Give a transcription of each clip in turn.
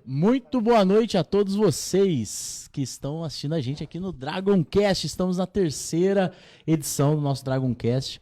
Muito boa noite a todos vocês que estão assistindo a gente aqui no Dragoncast. Estamos na terceira edição do nosso Dragoncast.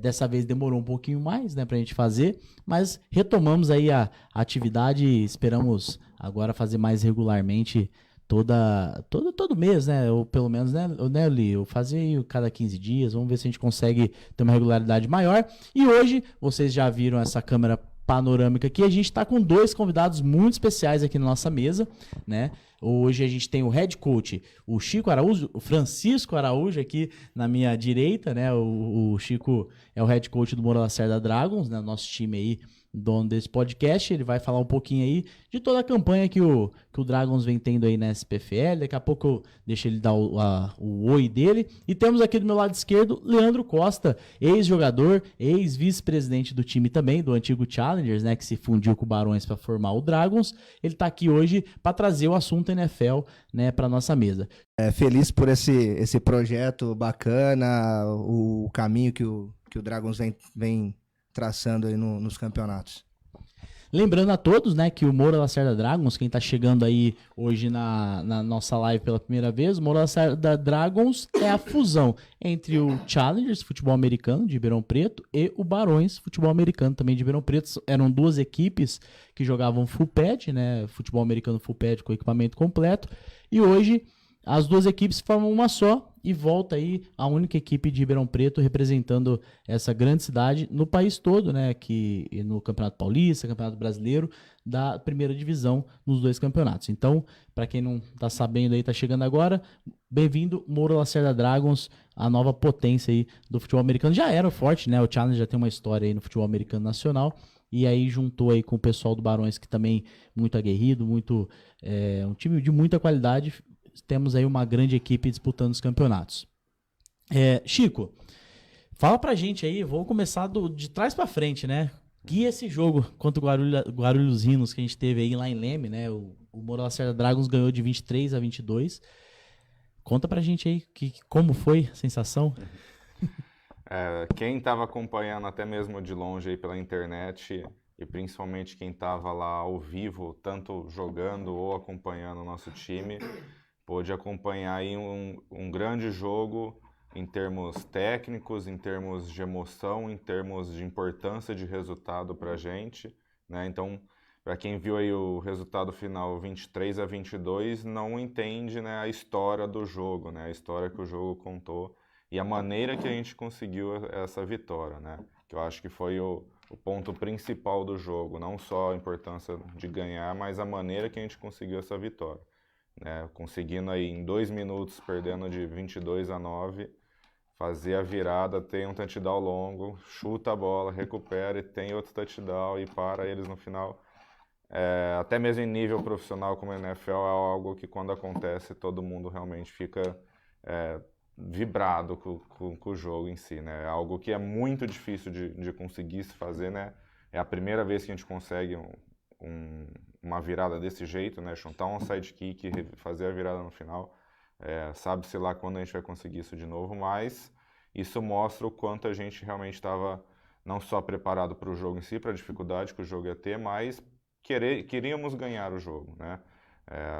Dessa vez demorou um pouquinho mais, né, pra gente fazer, mas retomamos aí a atividade e esperamos agora fazer mais regularmente todo mês, né, ou pelo menos, né, Li, eu fazer aí cada 15 dias, vamos ver se a gente consegue ter uma regularidade maior. E hoje, vocês já viram essa câmera panorâmica aqui, a gente está com dois convidados muito especiais aqui na nossa mesa, né? Hoje a gente tem o head coach, o Chico Araújo, o Francisco Araújo aqui na minha direita, né? O Chico é o head coach do Moura Lacerda Dragons, né? Nosso time aí, dono desse podcast. Ele vai falar um pouquinho aí de toda a campanha que o Dragons vem tendo aí na SPFL. Daqui a pouco eu deixo ele dar o oi dele. E temos aqui do meu lado esquerdo, Leandro Costa, ex-jogador, ex-vice-presidente do time também, do antigo Challengers, né? Que se fundiu com o Barões para formar o Dragons. Ele tá aqui hoje para trazer o assunto NFL, né, para nossa mesa. Feliz por esse projeto bacana, o caminho que o Dragons vem traçando aí nos campeonatos. Lembrando a todos, né, que o Moura Lacerda Dragons, quem tá chegando aí hoje na nossa live pela primeira vez, o Moura Lacerda Dragons é a fusão entre o Challengers, futebol americano, de Ribeirão Preto, e o Barões, futebol americano, também de Ribeirão Preto. Eram duas equipes que jogavam full pad, né, futebol americano full pad com equipamento completo, e hoje as duas equipes formam uma só e volta aí a única equipe de Ribeirão Preto representando essa grande cidade no país todo, né? Que no Campeonato Paulista, Campeonato Brasileiro, da primeira divisão nos dois campeonatos. Então, para quem não tá sabendo aí, tá chegando agora, bem-vindo, Moura Lacerda Dragons, a nova potência aí do futebol americano. Já era forte, né? O Challenge já tem uma história aí no futebol americano nacional. E aí juntou aí com o pessoal do Barões, que também muito aguerrido, um time de muita qualidade. Temos aí uma grande equipe disputando os campeonatos. Chico, fala pra gente aí, vou começar de trás pra frente, né? Que esse jogo contra o Guarulhos Rhinos que a gente teve aí lá em Leme, né? O Moura Lacerda Dragons ganhou de 23-22. Conta pra gente aí como foi a sensação. Quem estava acompanhando até mesmo de longe aí pela internet e principalmente quem estava lá ao vivo, tanto jogando ou acompanhando o nosso time, pôde acompanhar aí um grande jogo em termos técnicos, em termos de emoção, em termos de importância de resultado para a gente, né? Então, para quem viu aí o resultado final 23-22, não entende, né, a história do jogo, né? A história que o jogo contou e a maneira que a gente conseguiu essa vitória, né? Que eu acho que foi o ponto principal do jogo, não só a importância de ganhar, mas a maneira que a gente conseguiu essa vitória. Conseguindo aí em 2 minutos, perdendo de 22-9, fazer a virada, tem um touchdown longo, chuta a bola, recupera e tem outro touchdown e para eles no final. Até mesmo em nível profissional como a NFL é algo que quando acontece todo mundo realmente fica vibrado com o jogo em si, né? É algo que é muito difícil de conseguir se fazer, né? É a primeira vez que a gente consegue uma virada desse jeito, né? Chutar um sidekick e fazer a virada no final. Sabe-se lá quando a gente vai conseguir isso de novo, mas isso mostra o quanto a gente realmente estava não só preparado para o jogo em si, para a dificuldade que o jogo ia ter, mas queríamos ganhar o jogo, né?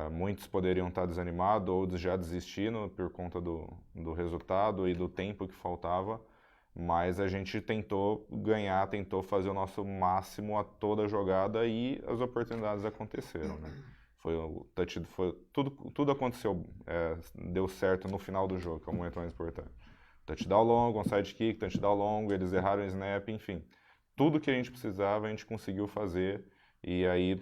Muitos poderiam estar desanimados ou já desistindo por conta do resultado e do tempo que faltava, mas a gente tentou ganhar, tentou fazer o nosso máximo a toda a jogada e as oportunidades aconteceram, né? Tudo aconteceu, deu certo no final do jogo, que é o momento mais importante. Touchdown longo, um sidekick, touchdown longo, eles erraram o snap, enfim. Tudo que a gente precisava a gente conseguiu fazer e aí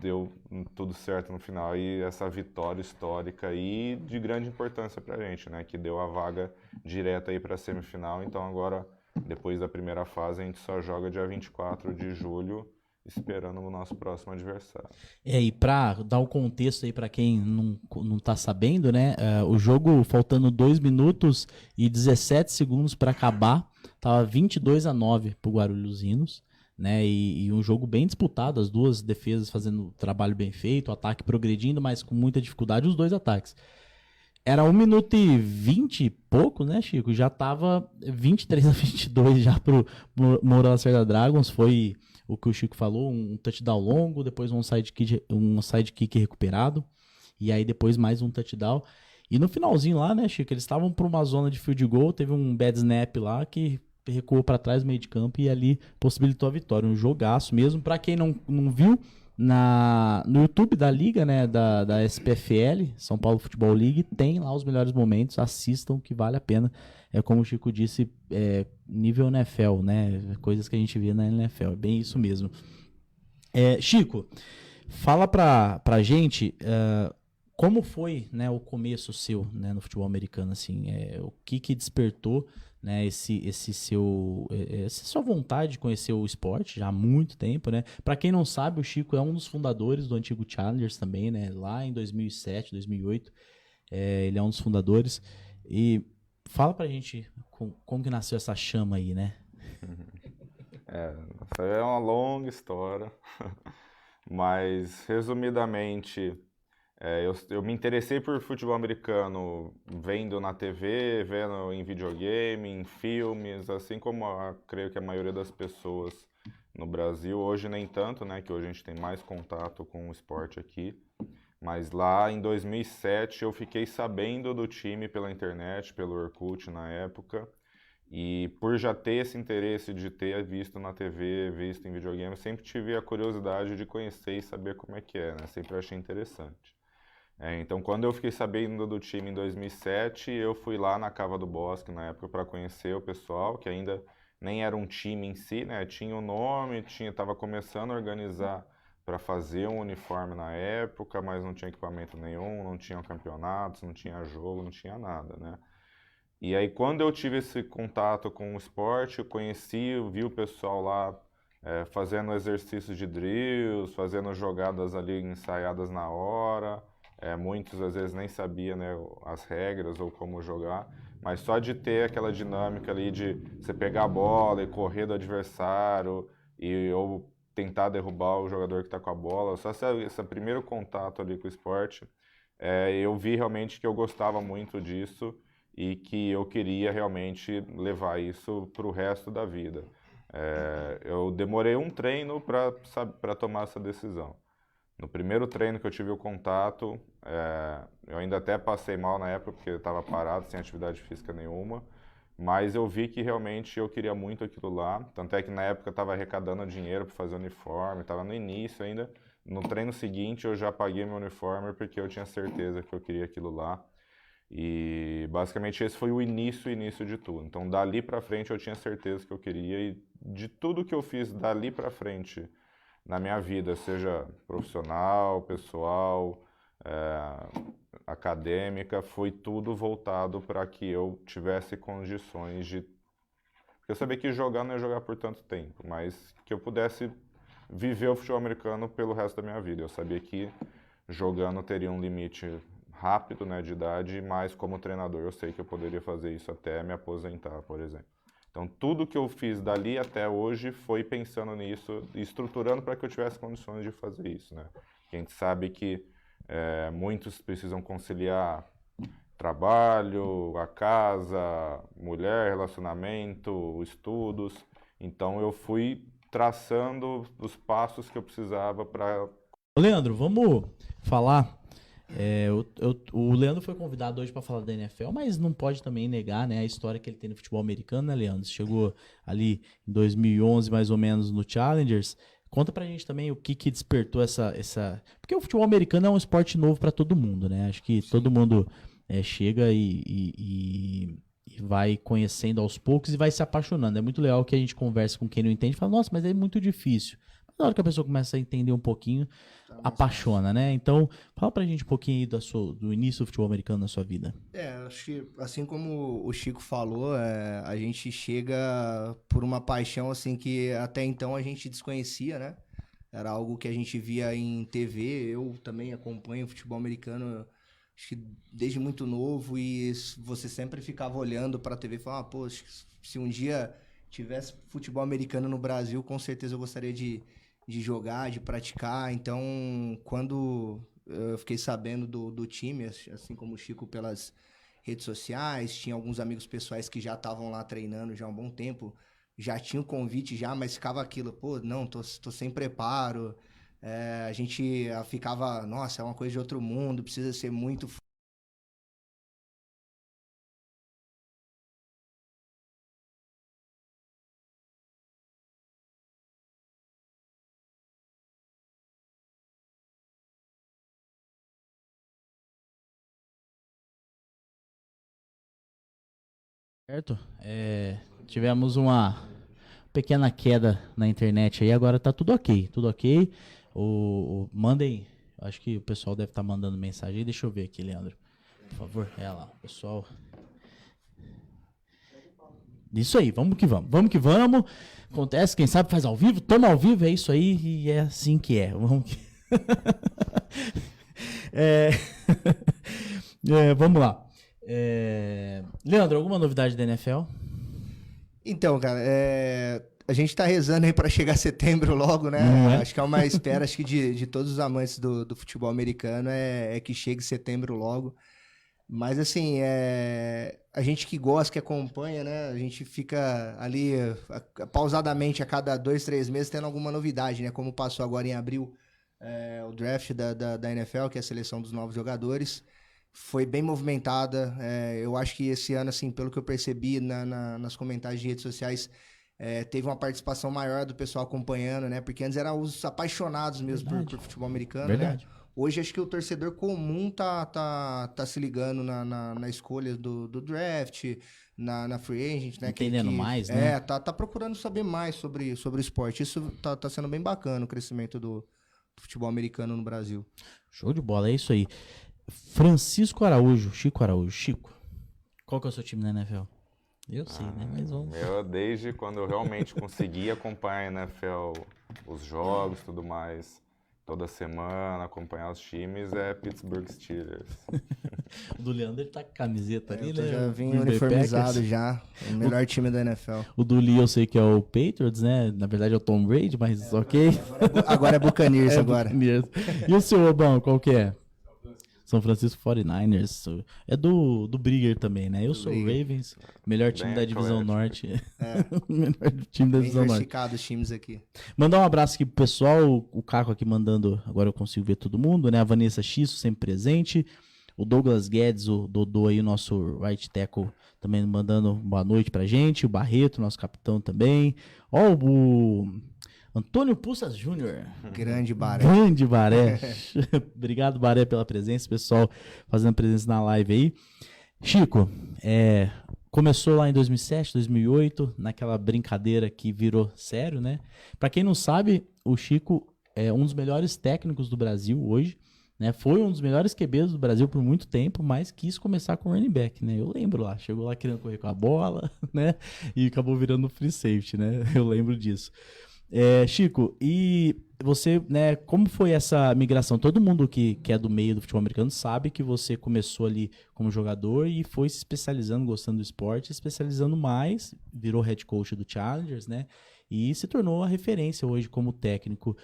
deu tudo certo no final. E essa vitória histórica e de grande importância pra gente, né? Que deu a vaga direta aí pra semifinal. Então agora, depois da primeira fase, a gente só joga dia 24 de julho, esperando o nosso próximo adversário. E pra dar o contexto aí pra quem não tá sabendo, né? O jogo faltando 2 minutos e 17 segundos pra acabar, tava 22-9 pro Guarulhos Rhinos. Né, e um jogo bem disputado, as duas defesas fazendo trabalho bem feito, o ataque progredindo, mas com muita dificuldade os dois ataques. Era 1 minuto e 20 e pouco, né, Chico? Já tava 23-22 já pro Moura Lacerda Dragons. Foi o que o Chico falou, um touchdown longo, depois um sidekick recuperado, e aí depois mais um touchdown. E no finalzinho lá, né, Chico, eles estavam para uma zona de field goal, teve um bad snap lá que recuou para trás no meio de campo e ali possibilitou a vitória. Um jogaço mesmo. Para quem não viu, no YouTube da Liga, né, da SPFL, São Paulo Futebol League, tem lá os melhores momentos, assistam que vale a pena. É como o Chico disse, nível NFL, né, coisas que a gente vê na NFL, é bem isso mesmo. Chico, fala pra gente como foi, né, o começo seu, né, no futebol americano, assim, o que despertou, né, essa sua vontade de conhecer o esporte já há muito tempo, né? Para quem não sabe, o Chico é um dos fundadores do antigo Challengers também, né? Lá em 2007, 2008, ele é um dos fundadores. E fala pra gente como que nasceu essa chama aí, né? Essa é uma longa história, mas resumidamente, eu me interessei por futebol americano vendo na TV, vendo em videogame, em filmes, assim como creio que a maioria das pessoas no Brasil. Hoje nem tanto, né, que hoje a gente tem mais contato com o esporte aqui. Mas lá em 2007 eu fiquei sabendo do time pela internet, pelo Orkut na época. E por já ter esse interesse de ter visto na TV, visto em videogame, eu sempre tive a curiosidade de conhecer e saber como é que é, né? Sempre achei interessante. Então, quando eu fiquei sabendo do time em 2007, eu fui lá na Cava do Bosque, na época, para conhecer o pessoal, que ainda nem era um time em si, né? Tinha o nome, estava começando a organizar para fazer um uniforme na época, mas não tinha equipamento nenhum, não tinha campeonatos, não tinha jogo, não tinha nada, né? E aí, quando eu tive esse contato com o esporte, eu vi o pessoal lá fazendo exercícios de drills, fazendo jogadas ali ensaiadas na hora. Muitos às vezes nem sabiam, né, as regras ou como jogar, mas só de ter aquela dinâmica ali de você pegar a bola e correr do adversário ou tentar derrubar o jogador que está com a bola, só esse primeiro contato ali com o esporte, eu vi realmente que eu gostava muito disso e que eu queria realmente levar isso para o resto da vida. Eu demorei um treino para tomar essa decisão. No primeiro treino que eu tive o contato, eu ainda até passei mal na época, porque eu estava parado, sem atividade física nenhuma, mas eu vi que realmente eu queria muito aquilo lá, tanto é que na época eu estava arrecadando dinheiro para fazer uniforme, estava no início ainda. No treino seguinte eu já paguei meu uniforme porque eu tinha certeza que eu queria aquilo lá. E basicamente esse foi o início de tudo. Então dali para frente eu tinha certeza que eu queria, e de tudo que eu fiz dali para frente na minha vida, seja profissional, pessoal, acadêmica, foi tudo voltado para que eu tivesse condições de... Porque eu sabia que jogar não ia jogar por tanto tempo, mas que eu pudesse viver o futebol americano pelo resto da minha vida. Eu sabia que jogando teria um limite rápido, né, de idade, mas como treinador eu sei que eu poderia fazer isso até me aposentar, por exemplo. Então, tudo que eu fiz dali até hoje foi pensando nisso e estruturando para que eu tivesse condições de fazer isso, né? A gente sabe que muitos precisam conciliar trabalho, a casa, mulher, relacionamento, estudos. Então, eu fui traçando os passos que eu precisava para... Leandro, vamos falar. O Leandro foi convidado hoje para falar da NFL, mas não pode também negar, né, a história que ele tem no futebol americano, né, Leandro? Você chegou ali em 2011, mais ou menos, no Challengers. Conta pra gente também o que despertou essa... Porque o futebol americano é um esporte novo para todo mundo, né? Acho que todo mundo chega e vai conhecendo aos poucos e vai se apaixonando. É muito legal que a gente conversa com quem não entende e fala, nossa, mas é muito difícil. Mas na hora que a pessoa começa a entender um pouquinho, apaixona, né? Então, fala pra gente um pouquinho aí do início do futebol americano na sua vida. Acho que assim como o Chico falou, a gente chega por uma paixão assim que até então a gente desconhecia, né? Era algo que a gente via em TV. Eu também acompanho futebol americano, acho que desde muito novo, e você sempre ficava olhando para a TV e falava, pô, se um dia tivesse futebol americano no Brasil, com certeza eu gostaria de jogar, de praticar. Então, quando eu fiquei sabendo do time, assim como o Chico, pelas redes sociais, tinha alguns amigos pessoais que já estavam lá treinando já há um bom tempo, já tinha o convite já, mas ficava aquilo, pô, não, tô sem preparo. A gente ficava, nossa, é uma coisa de outro mundo, precisa ser muito Certo? Tivemos uma pequena queda na internet aí, agora tá tudo ok, tudo ok. Mandem, acho que o pessoal deve estar mandando mensagem aí, deixa eu ver aqui, Leandro. Por favor, lá, pessoal. Isso aí, vamos que vamos, vamos que vamos. Acontece, quem sabe faz ao vivo, toma ao vivo, é isso aí e é assim que é. Vamos que... vamos lá. Leandro, alguma novidade da NFL? Então, cara, a gente tá rezando aí pra chegar setembro logo, né? Acho que é uma espera, acho que de todos os amantes do futebol americano é que chegue setembro logo. Mas assim, a gente que gosta, que acompanha, né? A gente fica ali pausadamente a cada 2, 3 meses tendo alguma novidade, né? Como passou agora em abril o draft da NFL, que é a seleção dos novos jogadores. Foi bem movimentada. Eu acho que esse ano, assim, pelo que eu percebi nas comentários de redes sociais, teve uma participação maior do pessoal acompanhando, né? Porque antes eram os apaixonados mesmo por futebol americano, Verdade. né? Hoje acho que o torcedor comum tá se ligando na escolha do draft, na free agent, né? Entendendo mais, né? Tá procurando saber mais sobre o esporte. Isso tá sendo bem bacana, o crescimento do futebol americano no Brasil. Show de bola, é isso aí. Francisco Araújo, Chico Araújo. Chico, qual que é o seu time na NFL? Eu sei, né? Mas vamos... Desde quando eu realmente consegui acompanhar a NFL, os jogos e tudo mais, toda semana, acompanhar os times, é Pittsburgh Steelers. O do Leandro, ele tá com camiseta ali, né? Eu já vim uniformizado já, o melhor time da NFL. O do Lee eu sei que é o Patriots, né? Na verdade é o Tom Brady, mas ok. Agora é Buccaneers agora. Buccaneers. E o seu, Obão, qual que é? São Francisco 49ers. É do Brigger também, né? Eu sou o Ravens, melhor time da Divisão Norte. Melhor time da Divisão Norte. Os times aqui. Mandar um abraço aqui pro pessoal, o Caco aqui mandando, agora eu consigo ver todo mundo, né? A Vanessa Xisso sempre presente. O Douglas Guedes, o Dodô aí, o nosso right tackle, também mandando boa noite pra gente. O Barreto, nosso capitão também. Ó, o Antônio Pussas Júnior. Grande Baré. Grande Baré. Obrigado, Baré, pela presença. Pessoal fazendo presença na live aí. Chico, começou lá em 2007, 2008, naquela brincadeira que virou sério, né? Pra quem não sabe, o Chico é um dos melhores técnicos do Brasil hoje, né? Foi um dos melhores QBs do Brasil por muito tempo, mas quis começar com running back, né? Eu lembro lá, chegou lá querendo correr com a bola, né? E acabou virando free safety, né? Eu lembro disso. Chico, e você, né, como foi essa migração? Todo mundo que é do meio do futebol americano sabe que você começou ali como jogador e foi se especializando, gostando do esporte, especializando mais, virou head coach do Challengers, né? E se tornou a referência hoje como técnico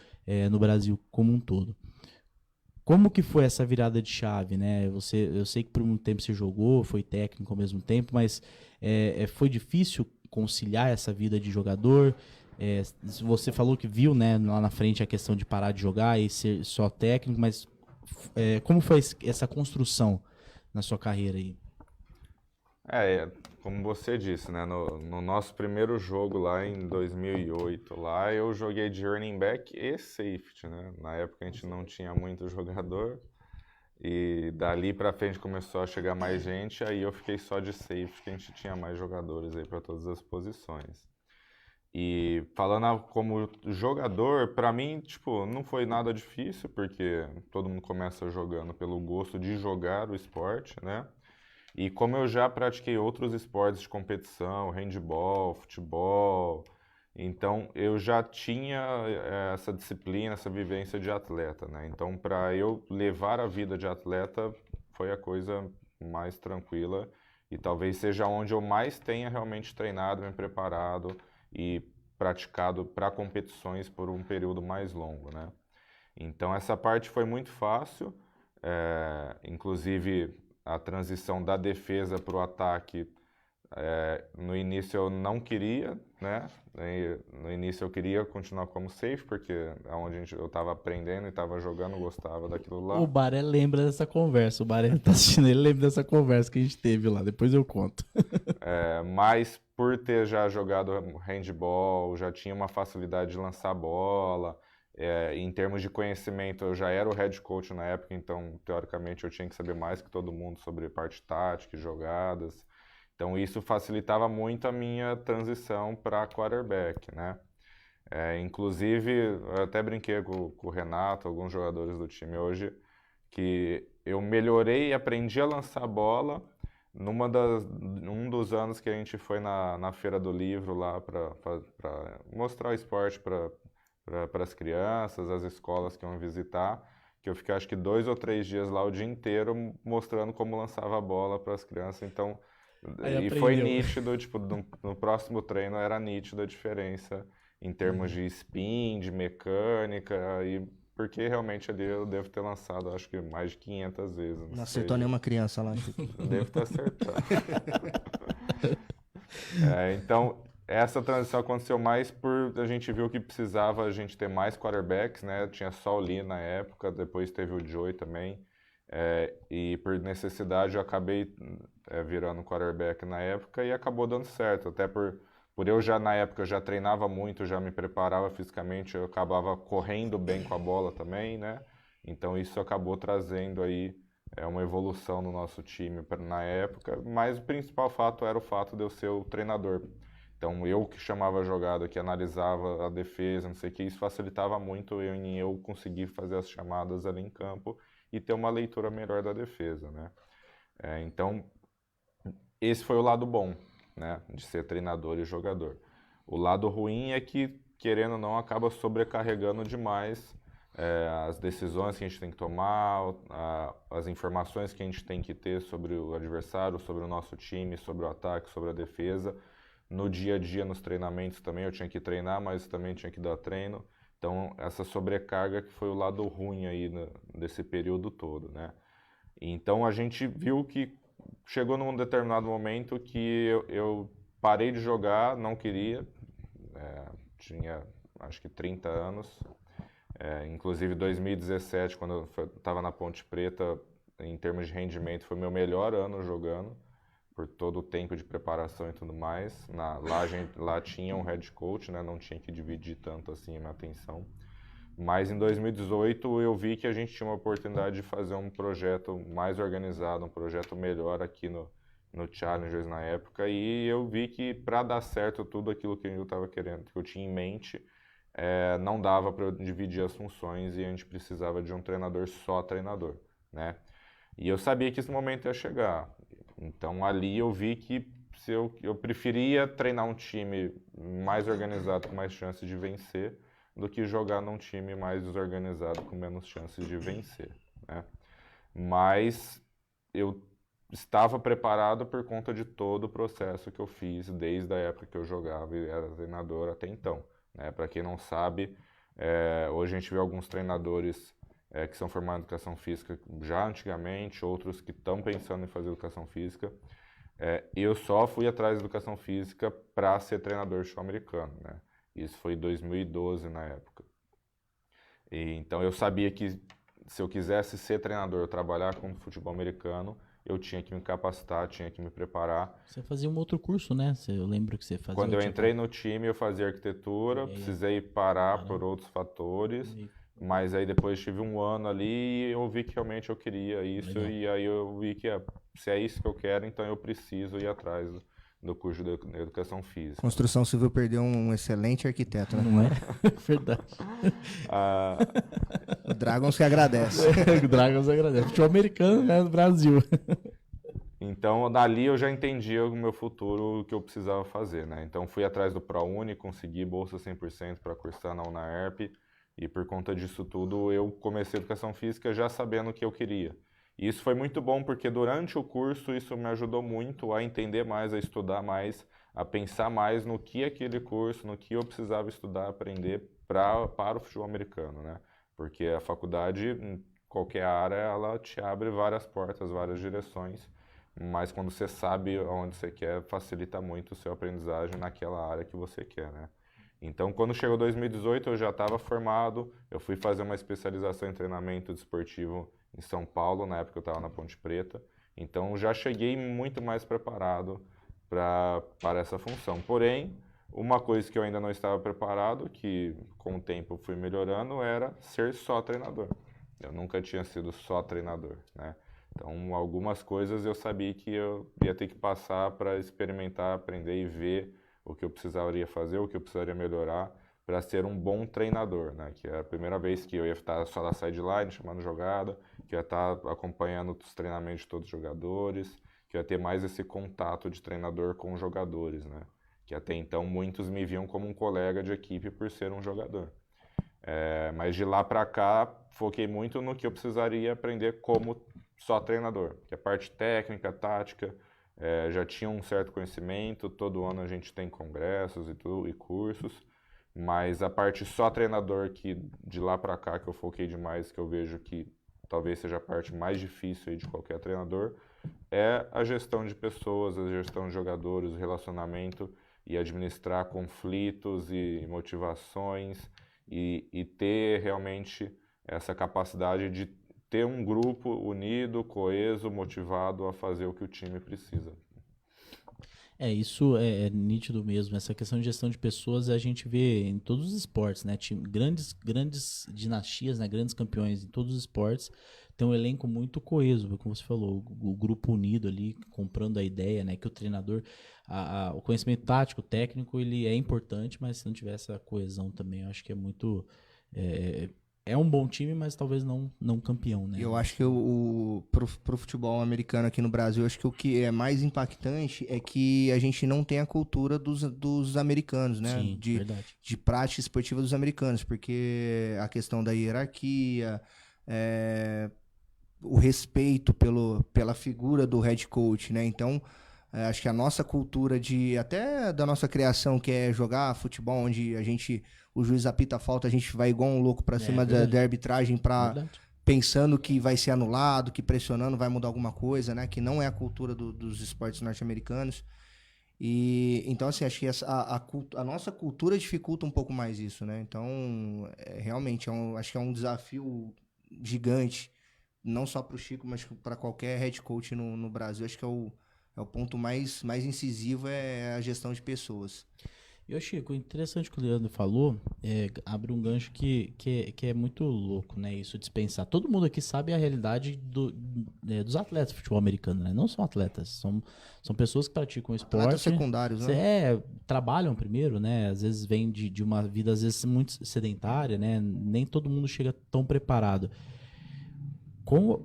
no Brasil como um todo. Como que foi essa virada de chave, né? Eu sei que por muito tempo você jogou, foi técnico ao mesmo tempo, mas foi difícil conciliar essa vida de jogador? Você falou que viu, né, lá na frente a questão de parar de jogar e ser só técnico, mas como foi essa construção na sua carreira aí? Como você disse, né, no nosso primeiro jogo lá em 2008, lá eu joguei de running back e safety, né? Na época a gente não tinha muito jogador e dali pra frente começou a chegar mais gente, aí eu fiquei só de safety, que a gente tinha mais jogadores aí para todas as posições. E falando como jogador, pra mim, tipo, não foi nada difícil, porque todo mundo começa jogando pelo gosto de jogar o esporte, né? E como eu já pratiquei outros esportes de competição, handball, futebol, então eu já tinha essa disciplina, essa vivência de atleta, né? Então, para eu levar a vida de atleta, foi a coisa mais tranquila e talvez seja onde eu mais tenha realmente treinado, me preparado e praticado para competições por um período mais longo, né? Então essa parte foi muito fácil, inclusive a transição da defesa para o ataque, no início eu não queria, né? No início eu queria continuar como safe, porque é onde eu estava aprendendo e estava jogando, gostava daquilo lá. O Baré lembra dessa conversa. O Baré tá assistindo, ele lembra dessa conversa que a gente teve lá. Depois eu conto. Mas por ter já jogado handball, já tinha uma facilidade de lançar bola. Em termos de conhecimento, eu já era o head coach na época, então, teoricamente, eu tinha que saber mais que todo mundo sobre parte tática e jogadas. Então, isso facilitava muito a minha transição para quarterback, né? Inclusive, eu até brinquei com o Renato, alguns jogadores do time hoje, que eu melhorei e aprendi a lançar bola num dos anos que a gente foi na Feira do Livro lá para mostrar o esporte para as crianças, as escolas que iam visitar, que eu fiquei acho que 2 ou 3 dias lá o dia inteiro mostrando como lançava a bola para as crianças, então Aí foi aprendeu. nítido, tipo, no próximo treino era nítido a diferença em termos de spin, de mecânica, porque realmente ali eu devo ter lançado acho que mais de 500 vezes. Não acertou nenhuma criança lá, Chico. Devo ter acertado. Então, essa transição aconteceu mais por a gente viu que precisava a gente ter mais quarterbacks, né? Tinha só o Lee na época, depois teve o Joey também. E por necessidade eu acabei virando quarterback na época e acabou dando certo. Até por eu já na época já treinava muito, já me preparava fisicamente, eu acabava correndo bem com a bola também, né? Então isso acabou trazendo aí uma evolução no nosso time na época, mas o principal fato era o fato de eu ser o treinador. Então eu que chamava a jogada, que analisava a defesa, não sei o que, isso facilitava muito em eu conseguir fazer as chamadas ali em campo e ter uma leitura melhor da defesa, né? Então esse foi o lado bom, né, de ser treinador e jogador. O lado ruim é que, querendo ou não, acaba sobrecarregando demais as decisões que a gente tem que tomar, as informações que a gente tem que ter sobre o adversário, sobre o nosso time, sobre o ataque, sobre a defesa. No dia a dia, nos treinamentos também, eu tinha que treinar, mas também tinha que dar treino. Então, essa sobrecarga que foi o lado ruim aí desse período todo, né? Então, a gente viu que chegou num determinado momento que eu parei de jogar, não queria, tinha acho que 30 anos, inclusive 2017, quando eu estava na Ponte Preta, em termos de rendimento, foi meu melhor ano jogando, por todo o tempo de preparação e tudo mais. Lá tinha um head coach, né, não tinha que dividir tanto assim a minha atenção. Mas em 2018 eu vi que a gente tinha uma oportunidade de fazer um projeto mais organizado, um projeto melhor aqui no Challengers na época, e eu vi que para dar certo tudo aquilo que eu estava querendo, que eu tinha em mente, não dava para eu dividir as funções e a gente precisava de um treinador só treinador, né? E eu sabia que esse momento ia chegar. Então ali eu vi que eu preferia treinar um time mais organizado com mais chances de vencer do que jogar num time mais desorganizado com menos chances de vencer, né? Mas eu estava preparado por conta de todo o processo que eu fiz desde a época que eu jogava e era treinador até então, né? Para quem não sabe, hoje a gente vê alguns treinadores que são formados em educação física já antigamente, outros que estão pensando em fazer educação física. Eu só fui atrás de educação física para ser treinador de futebol americano, né? Isso foi em 2012 na época. Então eu sabia que se eu quisesse ser treinador, trabalhar com futebol americano, eu tinha que me capacitar, tinha que me preparar. Você fazia um outro curso, né? Eu lembro que você fazia. Quando eu entrei no time, eu fazia arquitetura, precisei parar por outros fatores, mas aí depois tive um ano ali e eu vi que realmente eu queria isso. Legal. E aí eu vi que se é isso que eu quero, então eu preciso ir atrás do curso de educação física. Construção civil perdeu um excelente arquiteto, né? Não é? Verdade. O Dragons que agradece. O Dragons agradece. Futebol americano, né, no Brasil. Então, dali eu já entendi o meu futuro, o que eu precisava fazer, né? Então, fui atrás do ProUni, consegui bolsa 100% para cursar na UNAERP, e por conta disso tudo, eu comecei a educação física já sabendo o que eu queria. E isso foi muito bom, porque durante o curso isso me ajudou muito a entender mais, a estudar mais, a pensar mais no que aquele curso, no que eu precisava estudar, aprender para o futebol americano, né? Porque a faculdade, em qualquer área, ela te abre várias portas, várias direções, mas quando você sabe onde você quer, facilita muito o seu aprendizagem naquela área que você quer, né? Então, quando chegou 2018, eu já estava formado, eu fui fazer uma especialização em treinamento desportivo em São Paulo, na época eu estava na Ponte Preta, então já cheguei muito mais preparado para essa função. Porém, uma coisa que eu ainda não estava preparado, que com o tempo eu fui melhorando, era ser só treinador. Eu nunca tinha sido só treinador, né? Então, algumas coisas eu sabia que eu ia ter que passar para experimentar, aprender e ver o que eu precisaria fazer, o que eu precisaria melhorar para ser um bom treinador, né? Que era a primeira vez que eu ia estar só na sideline, chamando jogada, que eu ia estar acompanhando os treinamentos de todos os jogadores, que eu ia ter mais esse contato de treinador com os jogadores, né? Que até então muitos me viam como um colega de equipe por ser um jogador. Mas de lá para cá, foquei muito no que eu precisaria aprender como só treinador, que é a parte técnica, tática, já tinha um certo conhecimento, todo ano a gente tem congressos e cursos, mas a parte só treinador, que de lá para cá que eu foquei demais, que eu vejo que talvez seja a parte mais difícil aí de qualquer treinador, é a gestão de pessoas, a gestão de jogadores, o relacionamento e administrar conflitos e motivações e ter realmente essa capacidade de ter um grupo unido, coeso, motivado a fazer o que o time precisa. Isso é nítido mesmo. Essa questão de gestão de pessoas a gente vê em todos os esportes, né? Grandes dinastias, né? Grandes campeões em todos os esportes tem um elenco muito coeso, como você falou, o grupo unido ali, comprando a ideia, né? Que o treinador, o conhecimento tático, técnico, ele é importante, mas se não tiver essa coesão também, eu acho que é muito... É um bom time, mas talvez não campeão, né? Eu acho que pro futebol americano aqui no Brasil, acho que o que é mais impactante é que a gente não tem a cultura dos americanos, né? Sim, verdade. De prática esportiva dos americanos, porque a questão da hierarquia, o respeito pela figura do head coach, né? Então, acho que a nossa cultura até da nossa criação, que é jogar futebol, onde o juiz apita a falta, a gente vai igual um louco pra cima da arbitragem pensando que vai ser anulado, que pressionando vai mudar alguma coisa, né? Que não é a cultura dos esportes norte-americanos. E então, assim, acho que a nossa cultura dificulta um pouco mais isso, né? Então, realmente, acho que é um desafio gigante, não só para o Chico, mas para qualquer head coach no Brasil. Acho que é o ponto mais incisivo, é a gestão de pessoas. E, Chico, interessante que o Leandro falou, abre um gancho que é muito louco, né? Isso de pensar. Todo mundo aqui sabe a realidade dos atletas de futebol americano, né? Não são atletas, são pessoas que praticam esporte. Atletas secundários, né? Trabalham primeiro, né? Às vezes vem de uma vida, às vezes, muito sedentária, né? Nem todo mundo chega tão preparado.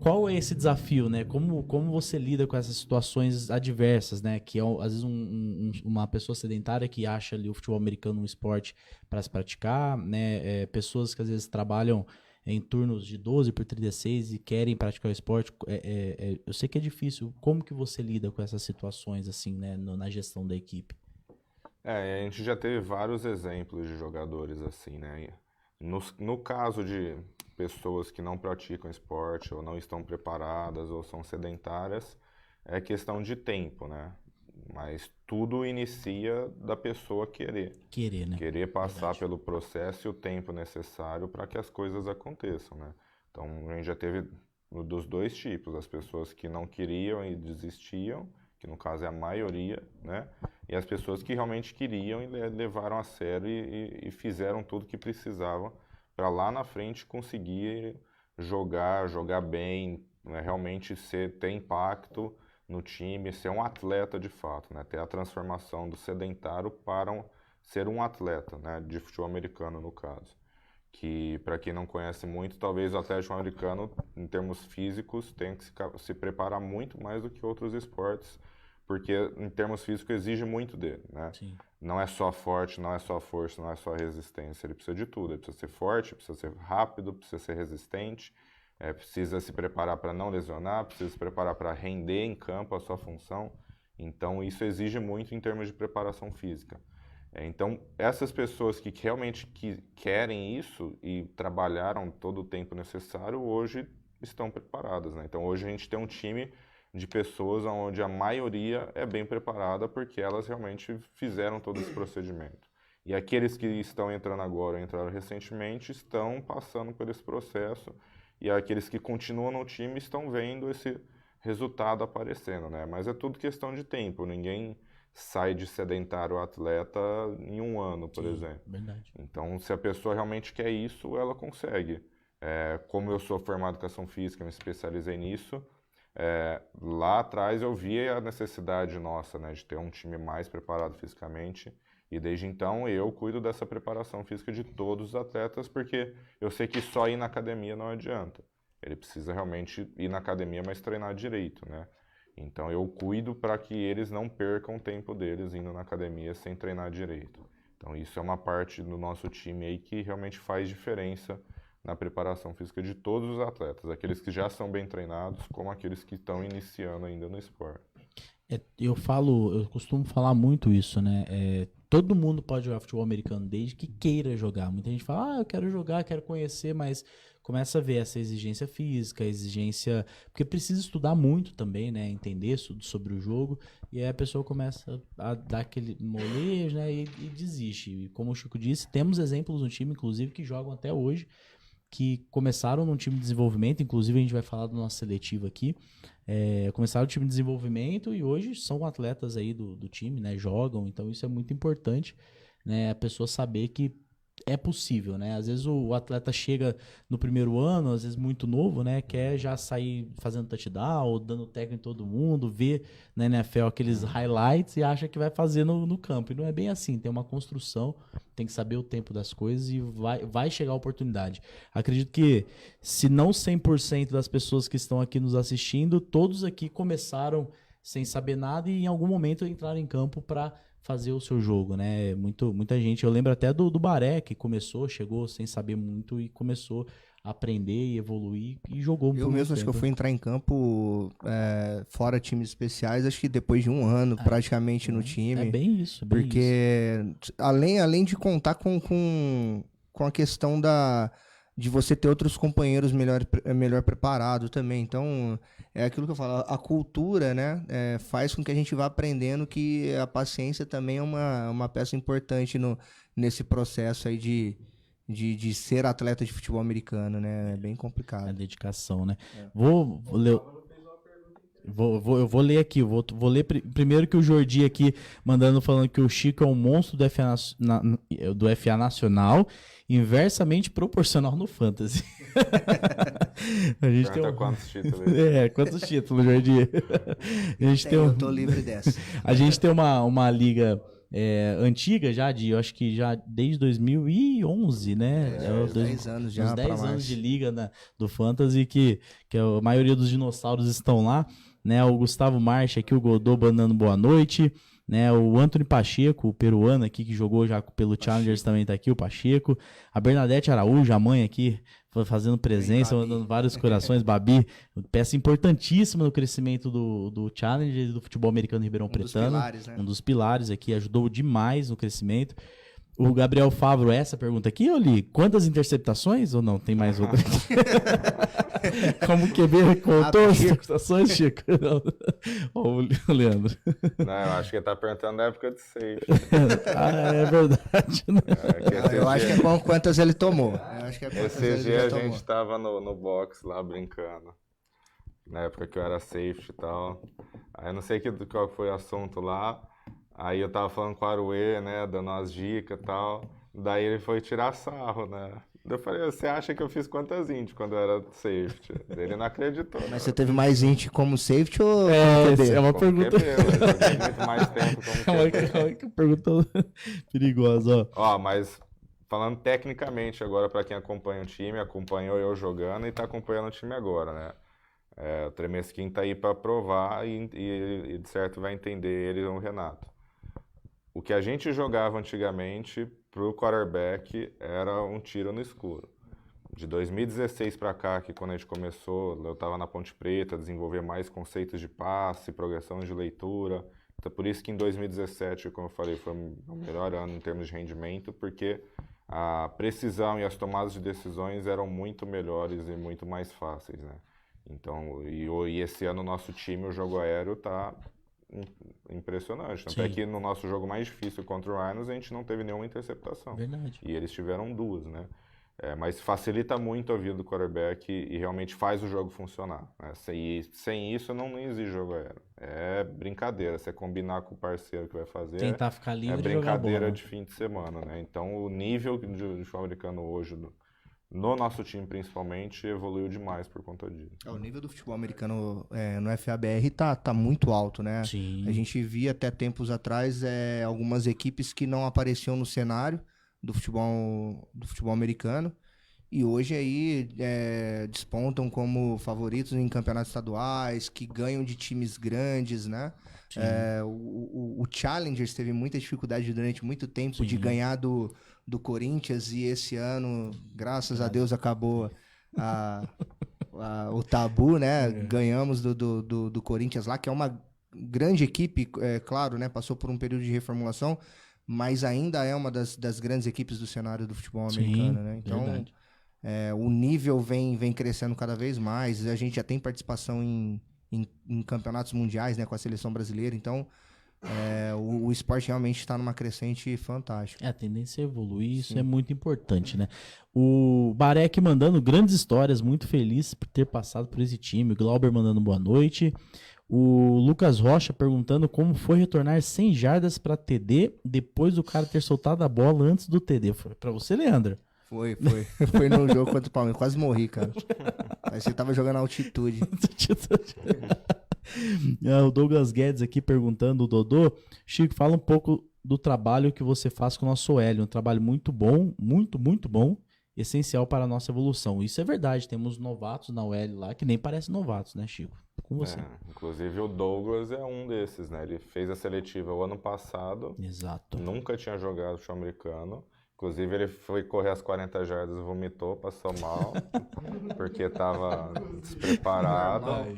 Qual é esse desafio, né? Como você lida com essas situações adversas, né? Que é, às vezes, uma pessoa sedentária que acha ali o futebol americano um esporte para se praticar, né? Pessoas que às vezes trabalham em turnos de 12 por 36 e querem praticar o esporte. Eu sei que é difícil. Como que você lida com essas situações, assim, né? Na gestão da equipe? A gente já teve vários exemplos de jogadores assim, né? No caso de pessoas que não praticam esporte ou não estão preparadas ou são sedentárias, é questão de tempo, né? Mas tudo inicia da pessoa querer. Querer, né? Querer passar Verdade. pelo processo e o tempo necessário para que as coisas aconteçam, né? Então, a gente já teve dos dois tipos, as pessoas que não queriam e desistiam, que no caso é a maioria, né? E as pessoas que realmente queriam e levaram a sério e fizeram tudo que precisavam para lá na frente conseguir jogar bem, né? Realmente ter impacto no time, ser um atleta de fato, né? Ter a transformação do sedentário para ser um atleta, né? De futebol americano, no caso. Que, para quem não conhece muito, talvez o atlético americano, em termos físicos, tenha que se preparar muito mais do que outros esportes, porque em termos físicos exige muito dele, né? Sim. Não é só forte, não é só força, não é só resistência, ele precisa de tudo, ele precisa ser forte, precisa ser rápido, precisa ser resistente, precisa se preparar para não lesionar, precisa se preparar para render em campo a sua função, então isso exige muito em termos de preparação física. Então, essas pessoas que realmente querem isso e trabalharam todo o tempo necessário, hoje estão preparadas, né? Então, hoje a gente tem um time de pessoas onde a maioria é bem preparada porque elas realmente fizeram todo esse procedimento. E aqueles que estão entrando agora, entraram recentemente, estão passando por esse processo, e aqueles que continuam no time estão vendo esse resultado aparecendo, né? Mas é tudo questão de tempo, ninguém sai de sedentário atleta em um ano, por exemplo. Verdade. Então, se a pessoa realmente quer isso, ela consegue. Como eu sou formado em educação física, me especializei nisso, lá atrás eu via a necessidade nossa, né, de ter um time mais preparado fisicamente, e desde então eu cuido dessa preparação física de todos os atletas, porque eu sei que só ir na academia não adianta. Ele precisa realmente ir na academia, mas treinar direito, né? Então eu cuido para que eles não percam o tempo deles indo na academia sem treinar direito. Então isso é uma parte do nosso time aí que realmente faz diferença na preparação física de todos os atletas, aqueles que já são bem treinados, como aqueles que estão iniciando ainda no esporte. Eu costumo falar muito isso, né? Todo mundo pode jogar futebol americano desde que queira jogar. Muita gente fala, eu quero jogar, quero conhecer, mas começa a ver essa exigência física, exigência... Porque precisa estudar muito também, né? Entender sobre o jogo. E aí a pessoa começa a dar aquele molejo, né? E desiste. E como o Chico disse, temos exemplos no time, inclusive, que jogam até hoje, que começaram num time de desenvolvimento, inclusive a gente vai falar do nosso seletivo aqui, começaram o time de desenvolvimento e hoje são atletas aí do time, né, jogam, então isso é muito importante, né, a pessoa saber que é possível, né, às vezes o atleta chega no primeiro ano, às vezes muito novo, né, quer já sair fazendo touchdown, ou dando técnico em todo mundo, vê na NFL aqueles highlights e acha que vai fazer no campo, e não é bem assim, tem uma construção, tem que saber o tempo das coisas e vai chegar a oportunidade. Acredito que, se não 100% das pessoas que estão aqui nos assistindo, todos aqui começaram sem saber nada e em algum momento entraram em campo para fazer o seu jogo, né? Muita gente, eu lembro até do Baré, que chegou sem saber muito e começou a aprender e evoluir e jogou Eu mesmo acho que eu fui entrar em campo fora times especiais, acho que depois de um ano praticamente no time. É bem isso, porque além de contar com a questão de você ter outros companheiros melhor preparados também. Então, é aquilo que eu falo, a cultura, né, faz com que a gente vá aprendendo que a paciência também é uma peça importante nesse processo aí de ser atleta de futebol americano, né? É bem complicado. A dedicação, né? Vou ler... Eu vou ler aqui, vou ler primeiro que o Jordi aqui falando que o Chico é um monstro do FA Nacional, inversamente proporcional no Fantasy. A gente tem quantos títulos? Quantos títulos, Jordi? Eu tô livre dessa. A gente tem uma liga antiga já, eu acho que já desde 2011, né? 10 anos já. Uns 10 anos de liga do Fantasy, que a maioria dos dinossauros estão lá, né? O Gustavo Marcha aqui, o Godô mandando boa noite, né? O Anthony Pacheco, o peruano aqui, que jogou já pelo Challengers, também tá aqui, o Pacheco. A Bernadette Araújo, a mãe aqui, fazendo presença, mandando vários corações. Babi, peça importantíssima no crescimento do Challenger e do futebol americano Ribeirão Pretano. Pilares, né? Um dos pilares aqui, ajudou demais no crescimento. O Gabriel Favro, essa pergunta aqui, eu li. Quantas interceptações ou não? Tem mais outra? Como que QB contou as interceptações, Chico? Ó, o Leandro. Não, eu acho que ele tá perguntando da época de safety. É verdade, né? Eu acho que é quantas ele tomou. Esse dia a gente tava no box lá brincando. Na época que eu era safety e tal. Aí eu não sei qual foi o assunto lá. Aí eu tava falando com o Aruê, né, dando umas dicas e tal. Daí ele foi tirar sarro, né? Eu falei, você acha que eu fiz quantas int quando eu era safety? Ele não acreditou. Mas você teve mais int como safety ou é uma como pergunta... QB, eu tenho muito mais tempo como QB. Que pergunta perigosa, ó. Mas falando tecnicamente agora para quem acompanha o time, acompanhou eu jogando e tá acompanhando o time agora, né? O Tremesquim tá aí para provar e de certo vai entender ele o Renato. O que a gente jogava antigamente pro quarterback era um tiro no escuro. De 2016 para cá, que quando a gente começou, eu estava na Ponte Preta, desenvolver mais conceitos de passe, progressão de leitura. Então, por isso que em 2017, como eu falei, foi o melhor ano em termos de rendimento, porque a precisão e as tomadas de decisões eram muito melhores e muito mais fáceis, né? Então, e esse ano o nosso time, o jogo aéreo tá impressionante. Tanto é Sim. que no nosso jogo mais difícil contra o Rhinos, a gente não teve nenhuma interceptação. Verdade. E eles tiveram 2, né? Mas facilita muito a vida do quarterback e realmente faz o jogo funcionar, né? Sem isso não existe jogo aéreo. É brincadeira, você combinar com o parceiro que vai fazer, Tentar ficar livre é e jogar brincadeira bola. de fim de semana, né? Então o nível de futebol americano hoje, no nosso time principalmente, evoluiu demais por conta disso. O nível do futebol americano no FABR tá muito alto, né? Sim. A gente via até tempos atrás algumas equipes que não apareciam no cenário do futebol americano e hoje aí despontam como favoritos em campeonatos estaduais, que ganham de times grandes, né? Sim. O Challengers teve muita dificuldade durante muito tempo de Sim. ganhar do Corinthians e esse ano, graças a Deus, acabou o tabu, né? Ganhamos do Corinthians lá, que é uma grande equipe, claro, né? Passou por um período de reformulação, mas ainda é uma das grandes equipes do cenário do futebol americano, né? Então, verdade. o nível vem crescendo cada vez mais. A gente já tem participação em campeonatos mundiais, né? Com a seleção brasileira. Então, o esporte realmente está numa crescente fantástica. A tendência é evoluir, isso é muito importante, né? O Barek mandando grandes histórias, muito feliz por ter passado por esse time. O Glauber mandando boa noite. O Lucas Rocha perguntando como foi retornar 100 jardas para TD depois do cara ter soltado a bola antes do TD. Foi para você, Leandro? Foi no jogo contra o Palmeiras. Quase morri, cara. Aí você tava jogando altitude. O Douglas Guedes aqui perguntando, o Dodô. Chico, fala um pouco do trabalho que você faz com o nosso OL. Um trabalho muito bom, muito bom, essencial para a nossa evolução. Isso é verdade, temos novatos na OL lá que nem parecem novatos, né, Chico? Com você. Inclusive o Douglas é um desses, né? Ele fez a seletiva o ano passado. Exato. Nunca tinha jogado futebol americano. Inclusive ele foi correr as 40 jardas e vomitou, passou mal, porque estava despreparado.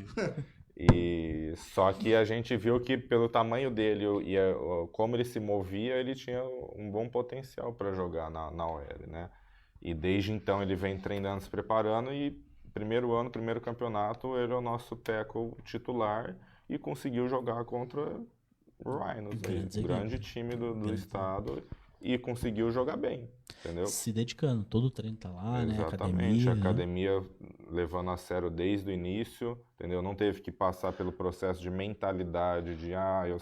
E só que a gente viu que pelo tamanho dele e como ele se movia, ele tinha um bom potencial para jogar na OL, né? E desde então ele vem treinando, se preparando e primeiro ano, primeiro campeonato, ele é o nosso tackle titular e conseguiu jogar contra o Rhinos, o grande time do estado, e conseguiu jogar bem, entendeu? Se dedicando, todo o treino tá lá, Exatamente, né? a academia levando a sério desde o início, entendeu? Não teve que passar pelo processo de mentalidade de,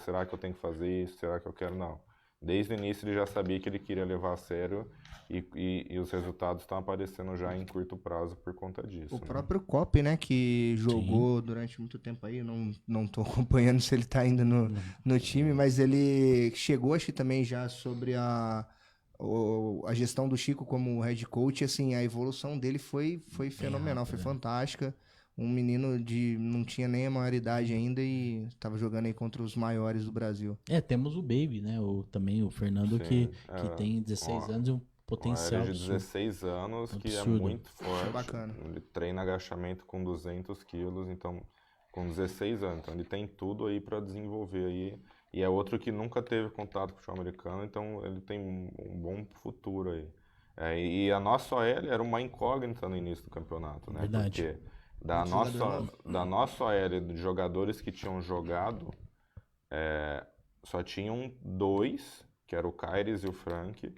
será que eu tenho que fazer isso, será que eu quero, não. Desde o início ele já sabia que ele queria levar a sério e os resultados estão aparecendo já em curto prazo por conta disso. O próprio Cop, né, que jogou durante muito tempo aí, não tô acompanhando se ele tá ainda no time, mas ele chegou, acho que também já sobre a gestão do Chico como head coach, assim, a evolução dele foi fenomenal, foi fantástica. Um menino não tinha nem a maioridade ainda e estava jogando aí contra os maiores do Brasil. Temos o Baby, né? Também o Fernando, que tem 16 anos e um potencial de 16 anos que é muito forte. É bacana. Ele treina agachamento com 200 quilos, então com 16 anos. Então ele tem tudo aí para desenvolver aí. E é outro que nunca teve contato com o futebol americano, então ele tem um bom futuro aí. E a nossa OL era uma incógnita no início do campeonato, né? Verdade. Porque da nossa OL, de jogadores que tinham jogado, só tinham 2, que era o Caires e o Frank.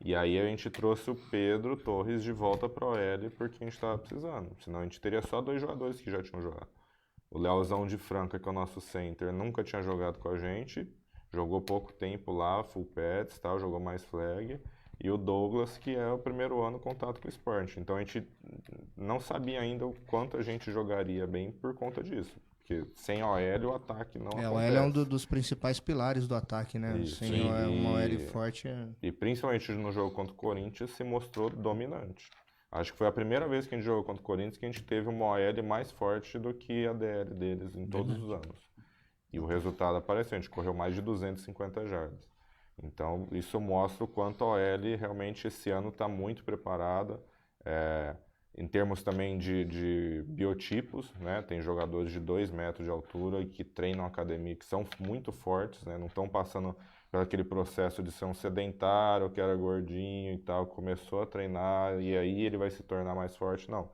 E aí a gente trouxe o Pedro Torres de volta para a OL porque a gente estava precisando. Senão a gente teria só 2 jogadores que já tinham jogado. O Leozão de Franca, que é o nosso center, nunca tinha jogado com a gente. Jogou pouco tempo lá, full pads, tal, jogou mais flag. E o Douglas, que é o primeiro ano contato com o esporte. Então a gente não sabia ainda o quanto a gente jogaria bem por conta disso. Porque sem OL o ataque não acontece. O OL é um dos principais pilares do ataque, né? Isso, sem uma OL forte... E principalmente no jogo contra o Corinthians se mostrou dominante. Acho que foi a primeira vez que a gente jogou contra o Corinthians que a gente teve uma OL mais forte do que a DL deles em todos os anos. E o resultado apareceu, a gente correu mais de 250 jardas. Então isso mostra o quanto a OL realmente esse ano está muito preparada. Em termos também de biotipos, né? Tem jogadores de 2 metros de altura que treinam academia, que são muito fortes, né? Não estão passando por aquele processo de ser um sedentário, que era gordinho e tal, começou a treinar e aí ele vai se tornar mais forte. Não.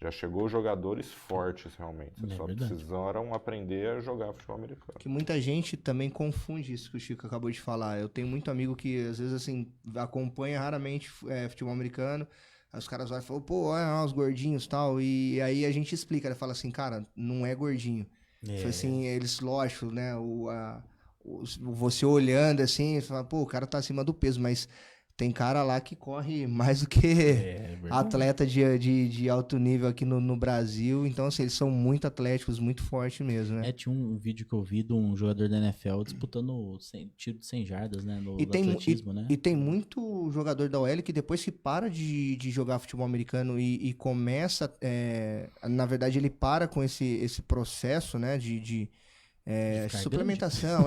Já chegou jogadores fortes, realmente. Só verdade. precisaram aprender a jogar futebol americano. Que muita gente também confunde isso que o Chico acabou de falar. Eu tenho muito amigo que, às vezes, assim, acompanha raramente futebol americano. Aí os caras olham e falam, pô, olha lá os gordinhos e tal. E aí a gente explica, ele fala assim, cara, não é gordinho. Tipo assim, eles, lógico, né, você olhando assim, você fala, pô, o cara tá acima do peso, mas tem cara lá que corre mais do que verdade. atleta de alto nível aqui no Brasil. Então, assim, eles são muito atléticos, muito fortes mesmo, né? Tinha um vídeo que eu vi de um jogador da NFL disputando tiro de 100 jardas, né? No E tem, atletismo, né? e tem muito jogador da OL que depois que para de jogar futebol americano e começa, na verdade ele para com esse processo, né, de ficar suplementação,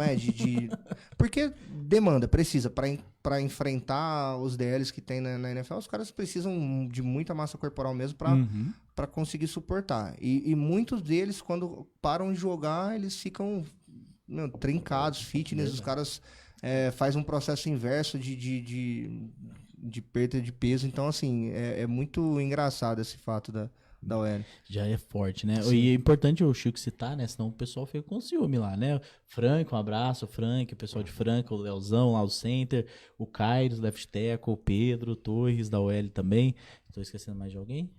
porque demanda, precisa, para enfrentar os DLs que tem na NFL, os caras precisam de muita massa corporal mesmo para Uhum. conseguir suportar. E muitos deles, quando param de jogar, eles ficam trincados, fitness, os caras fazem um processo inverso de perda de peso. Então, assim, é muito engraçado esse fato da OL. Já é forte, né? Sim. E é importante o Chico citar, né? Senão o pessoal fica com ciúme lá, né? Frank, um abraço, Frank, o pessoal de Franca, o Leozão lá, o Center, o Kairos, left tackle, o Pedro, Torres, da OL também. Tô esquecendo mais de alguém?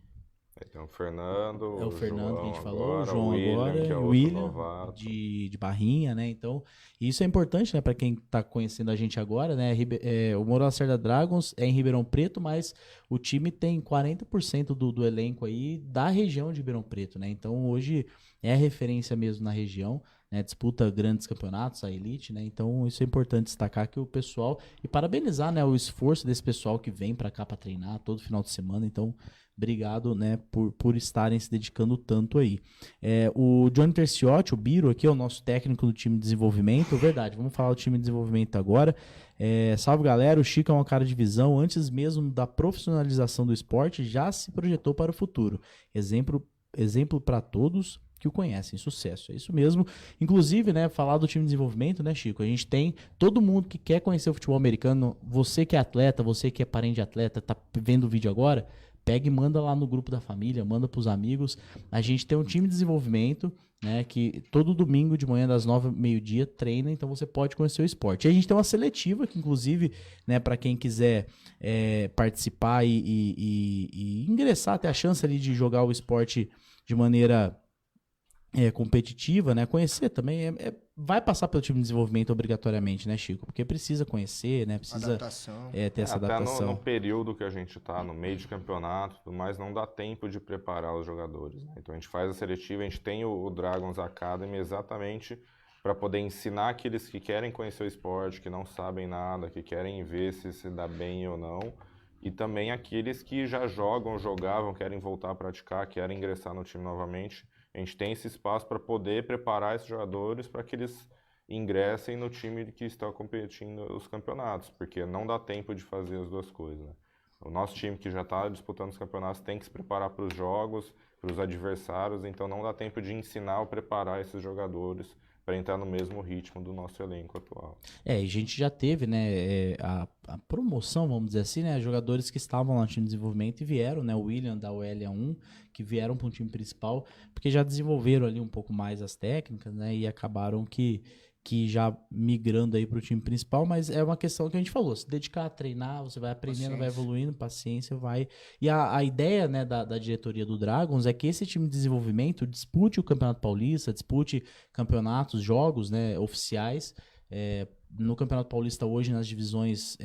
Aí tem o Fernando, É o Fernando que a gente João falou, o agora, João o William, agora, que é o outro William novato. de Barrinha, né? Então, isso é importante, né? Para quem tá conhecendo a gente agora, né? O Moura Lacerda Dragons é em Ribeirão Preto, mas o time tem 40% do elenco aí da região de Ribeirão Preto, né? Então, hoje é referência mesmo na região, né? Disputa grandes campeonatos, a elite, né? Então, isso é importante destacar que o pessoal e parabenizar, né, o esforço desse pessoal que vem para cá para treinar todo final de semana. Então, obrigado, né, por estarem se dedicando tanto aí. O Johnny Terciotti, o Biro, aqui é o nosso técnico do time de desenvolvimento. Verdade, vamos falar do time de desenvolvimento agora. Salve, galera. O Chico é uma cara de visão. Antes mesmo da profissionalização do esporte, já se projetou para o futuro. Exemplo para todos que o conhecem. Sucesso. É isso mesmo. Inclusive, né, falar do time de desenvolvimento, né, Chico? A gente tem todo mundo que quer conhecer o futebol americano. Você que é atleta, você que é parente de atleta, tá vendo o vídeo agora, pega e manda lá no grupo da família, manda pros amigos. A gente tem um time de desenvolvimento, né, que todo domingo de manhã das 9 ao meio-dia treina, então você pode conhecer o esporte. E a gente tem uma seletiva que, inclusive, né, para quem quiser participar e ingressar, ter a chance ali de jogar o esporte de maneira competitiva, né? Conhecer também vai passar pelo time de desenvolvimento obrigatoriamente, né, Chico? Porque precisa conhecer, né? Precisa Adaptação. ter essa Até adaptação. no período que a gente está, no meio de campeonato e tudo mais, não dá tempo de preparar os jogadores, né? Então a gente faz a seletiva, a gente tem o Dragons Academy exatamente para poder ensinar aqueles que querem conhecer o esporte, que não sabem nada, que querem ver se dá bem ou não, e também aqueles que já jogavam, querem voltar a praticar, querem ingressar no time novamente. A gente tem esse espaço para poder preparar esses jogadores para que eles ingressem no time que está competindo os campeonatos, porque não dá tempo de fazer as duas coisas, né? O nosso time que já está disputando os campeonatos tem que se preparar para os jogos, para os adversários, então não dá tempo de ensinar ou preparar esses jogadores para entrar no mesmo ritmo do nosso elenco atual. E a gente já teve, né, a promoção, vamos dizer assim, né, jogadores que estavam lá no time de desenvolvimento e vieram, né, o William da OL1, que vieram para o time principal, porque já desenvolveram ali um pouco mais as técnicas, né, e acabaram que já migrando aí para o time principal, mas é uma questão que a gente falou, se dedicar a treinar, você vai aprendendo, vai evoluindo, paciência, vai... E a ideia, né, da diretoria do Dragons é que esse time de desenvolvimento dispute o Campeonato Paulista, dispute campeonatos, jogos, né, oficiais, no Campeonato Paulista hoje, nas divisões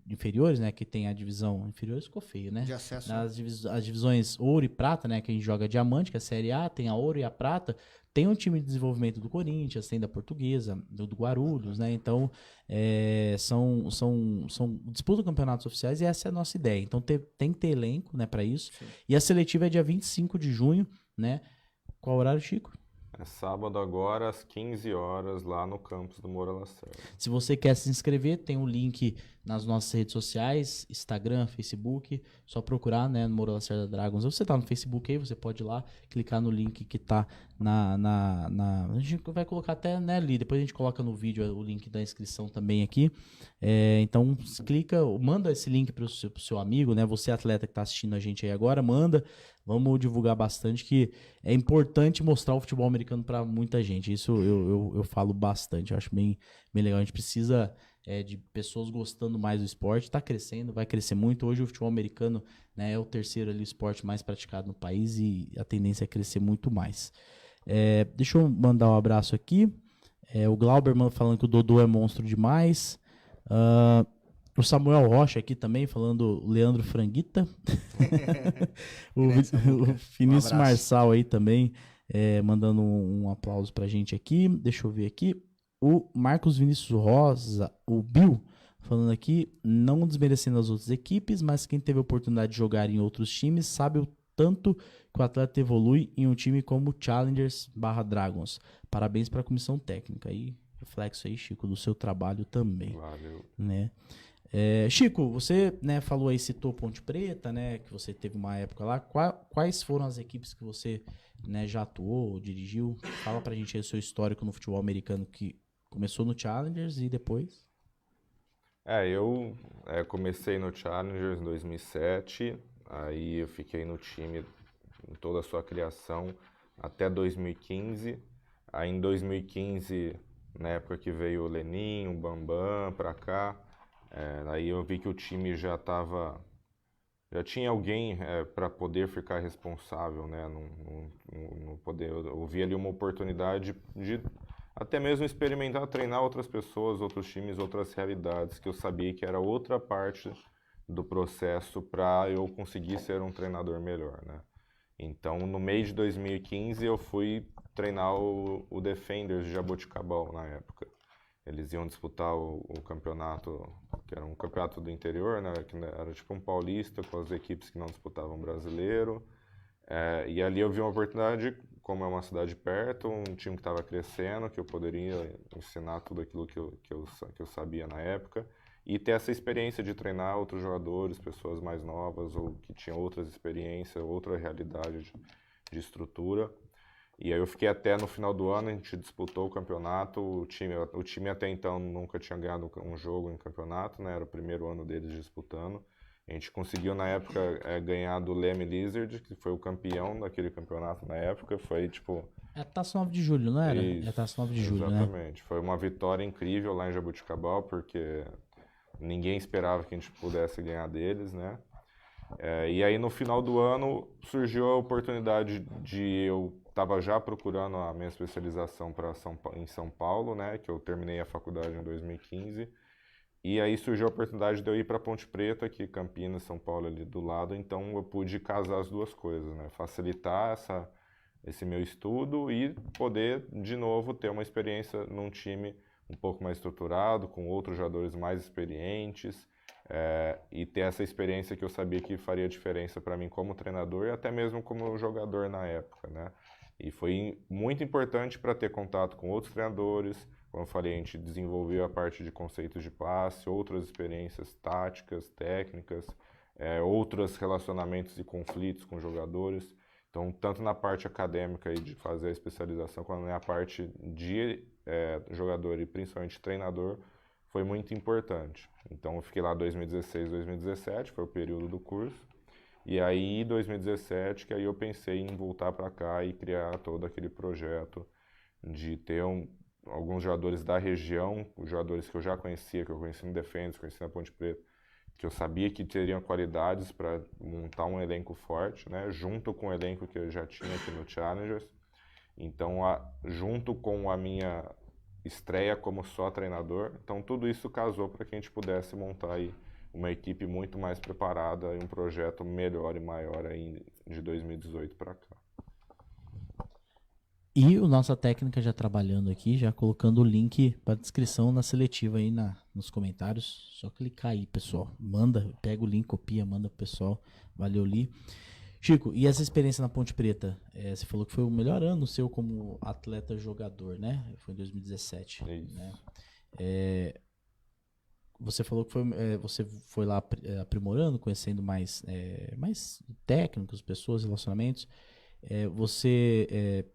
inferiores, né, que tem a divisão... Inferiores ficou feio, né? De acesso. As divisões ouro e prata, né, que a gente joga diamante, que é a Série A, tem a ouro e a prata. Tem um time de desenvolvimento do Corinthians, tem da Portuguesa, do Guarulhos, né? Então, são disputam campeonatos oficiais e essa é a nossa ideia. Então, tem que ter elenco, né, para isso. Sim. E a seletiva é dia 25 de junho, né? Qual horário, Chico? É sábado agora, às 15 horas, lá no campus do Moura Lacerda. Se você quer se inscrever, tem o link nas nossas redes sociais, Instagram, Facebook, só procurar, né, no Moura Lacerda Dragons. Você tá no Facebook aí, você pode ir lá, clicar no link que tá a gente vai colocar até, né, ali, depois a gente coloca no vídeo o link da inscrição também aqui. Então, clica, manda esse link pro seu amigo, né, você atleta que tá assistindo a gente aí agora, manda, vamos divulgar bastante, que é importante mostrar o futebol americano para muita gente. Isso eu falo bastante, eu acho bem legal. A gente precisa de pessoas gostando mais do esporte, tá crescendo, vai crescer muito. Hoje o futebol americano, né, é o terceiro ali, esporte mais praticado no país e a tendência é crescer muito mais. Deixa eu mandar um abraço aqui. O Glauber falando que o Dodô é monstro demais. O Samuel Rocha aqui também, falando Leandro Franguita. o Vinícius Marçal aí também, mandando um aplauso pra gente aqui. Deixa eu ver aqui. O Marcos Vinícius Rosa, o Bill, falando aqui, não desmerecendo as outras equipes, mas quem teve a oportunidade de jogar em outros times sabe o tanto que o atleta evolui em um time como Challengers/Dragons. Parabéns para a comissão técnica. E reflexo aí, Chico, do seu trabalho também. Valeu. Né? Chico, você, né, falou aí, citou Ponte Preta, né, que você teve uma época lá. Quais foram as equipes que você, né, já atuou, dirigiu? Fala pra gente aí o seu histórico no futebol americano, que começou no Challengers e depois? Eu comecei no Challengers em 2007, aí eu fiquei no time em toda a sua criação até 2015. Aí em 2015, na época que veio o Lenin, o Bambam pra cá, aí eu vi que o time já tinha alguém para poder ficar responsável, né? Não poder, eu vi ali uma oportunidade de até mesmo experimentar, treinar outras pessoas, outros times, outras realidades, que eu sabia que era outra parte do processo para eu conseguir ser um treinador melhor, né? Então, no meio de 2015, eu fui treinar o Defenders de Jaboticabal na época. Eles iam disputar o campeonato, que era um campeonato do interior, né? Que era tipo um paulista, com as equipes que não disputavam brasileiro. E ali eu vi uma oportunidade, como é uma cidade perto, um time que estava crescendo, que eu poderia ensinar tudo aquilo que eu sabia na época, e ter essa experiência de treinar outros jogadores, pessoas mais novas, ou que tinham outras experiências, outra realidade de estrutura. E aí eu fiquei até no final do ano, a gente disputou o campeonato, o time até então nunca tinha ganhado um jogo em campeonato, né? Era o primeiro ano deles disputando. A gente conseguiu, na época, ganhar do Leme Lizard, que foi o campeão daquele campeonato na época. Foi, tipo... É Taça 9 de Julho, não era? Isso, É Taça 9 de Julho, exatamente. Né? Foi uma vitória incrível lá em Jaboticabal, porque ninguém esperava que a gente pudesse ganhar deles, né? E aí, no final do ano, surgiu a oportunidade de... Eu estava já procurando a minha especialização em São Paulo, né? Que eu terminei a faculdade em 2015. E aí surgiu a oportunidade de eu ir para Ponte Preta, que Campinas, São Paulo ali do lado, então eu pude casar as duas coisas, né? Facilitar esse meu estudo e poder, de novo, ter uma experiência num time um pouco mais estruturado, com outros jogadores mais experientes, e ter essa experiência que eu sabia que faria diferença para mim como treinador e até mesmo como jogador na época, né? E foi muito importante para ter contato com outros treinadores. Como eu falei, a gente desenvolveu a parte de conceitos de passe, outras experiências táticas, técnicas, outros relacionamentos e conflitos com jogadores. Então, tanto na parte acadêmica e de fazer a especialização, quanto na parte de jogador e principalmente treinador, foi muito importante. Então, eu fiquei lá 2016, 2017, foi o período do curso. E aí, em 2017, que aí eu pensei em voltar para cá e criar todo aquele projeto de ter alguns jogadores da região, os jogadores que eu já conhecia, que eu conheci no Defenders, conheci na Ponte Preta, que eu sabia que teriam qualidades para montar um elenco forte, né, junto com o elenco que eu já tinha aqui no Challengers. Então, junto com a minha estreia como só treinador, então tudo isso casou para que a gente pudesse montar aí uma equipe muito mais preparada e um projeto melhor e maior aí de 2018 para cá. E o nossa técnica já trabalhando aqui, já colocando o link para descrição na seletiva aí nos comentários. Só clicar aí, pessoal. Pega o link, copia, manda pro pessoal. Valeu, Li. Chico, e essa experiência na Ponte Preta? Você falou que foi o melhor ano seu como atleta jogador, né? Foi em 2017. Isso. Né? você falou que você foi lá aprimorando, conhecendo mais técnicos, pessoas, relacionamentos. Você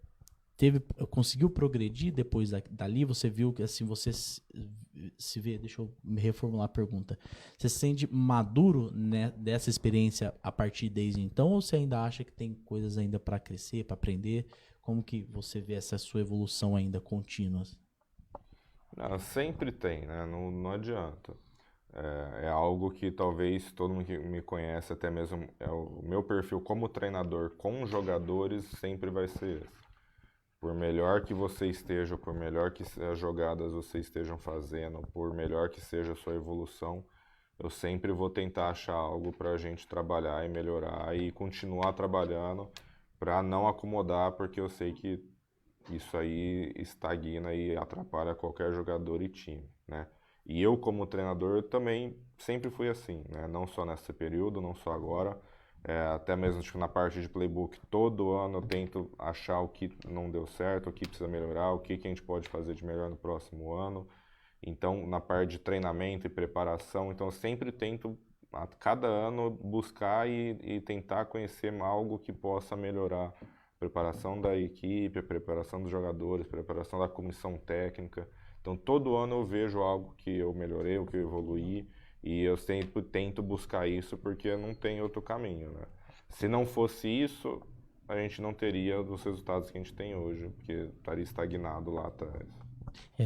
conseguiu progredir depois dali? Você viu que assim, você se vê, deixa eu me reformular a pergunta. Você se sente maduro, né, dessa experiência a partir desde então, ou você ainda acha que tem coisas ainda para crescer, para aprender? Como que você vê essa sua evolução ainda contínua? Não, sempre tem, né? Não adianta. É algo que talvez todo mundo que me conhece, até mesmo o meu perfil como treinador com jogadores, sempre vai ser esse. Por melhor que você esteja, por melhor que as jogadas você estejam fazendo, por melhor que seja a sua evolução, eu sempre vou tentar achar algo para a gente trabalhar e melhorar e continuar trabalhando para não acomodar, porque eu sei que isso aí estagna e atrapalha qualquer jogador e time, né? E eu, como treinador, eu também sempre fui assim, né? Não só nesse período, não só agora, até mesmo tipo, na parte de playbook, todo ano eu tento achar o que não deu certo, o que precisa melhorar, o que a gente pode fazer de melhor no próximo ano. Então, na parte de treinamento e preparação, então eu sempre tento, a cada ano, buscar e tentar conhecer algo que possa melhorar preparação da equipe, preparação dos jogadores, preparação da comissão técnica. Então, todo ano eu vejo algo que eu melhorei, o que eu evoluí, e eu sempre tento buscar isso porque não tem outro caminho, né? Se não fosse isso, a gente não teria os resultados que a gente tem hoje, porque estaria estagnado lá atrás.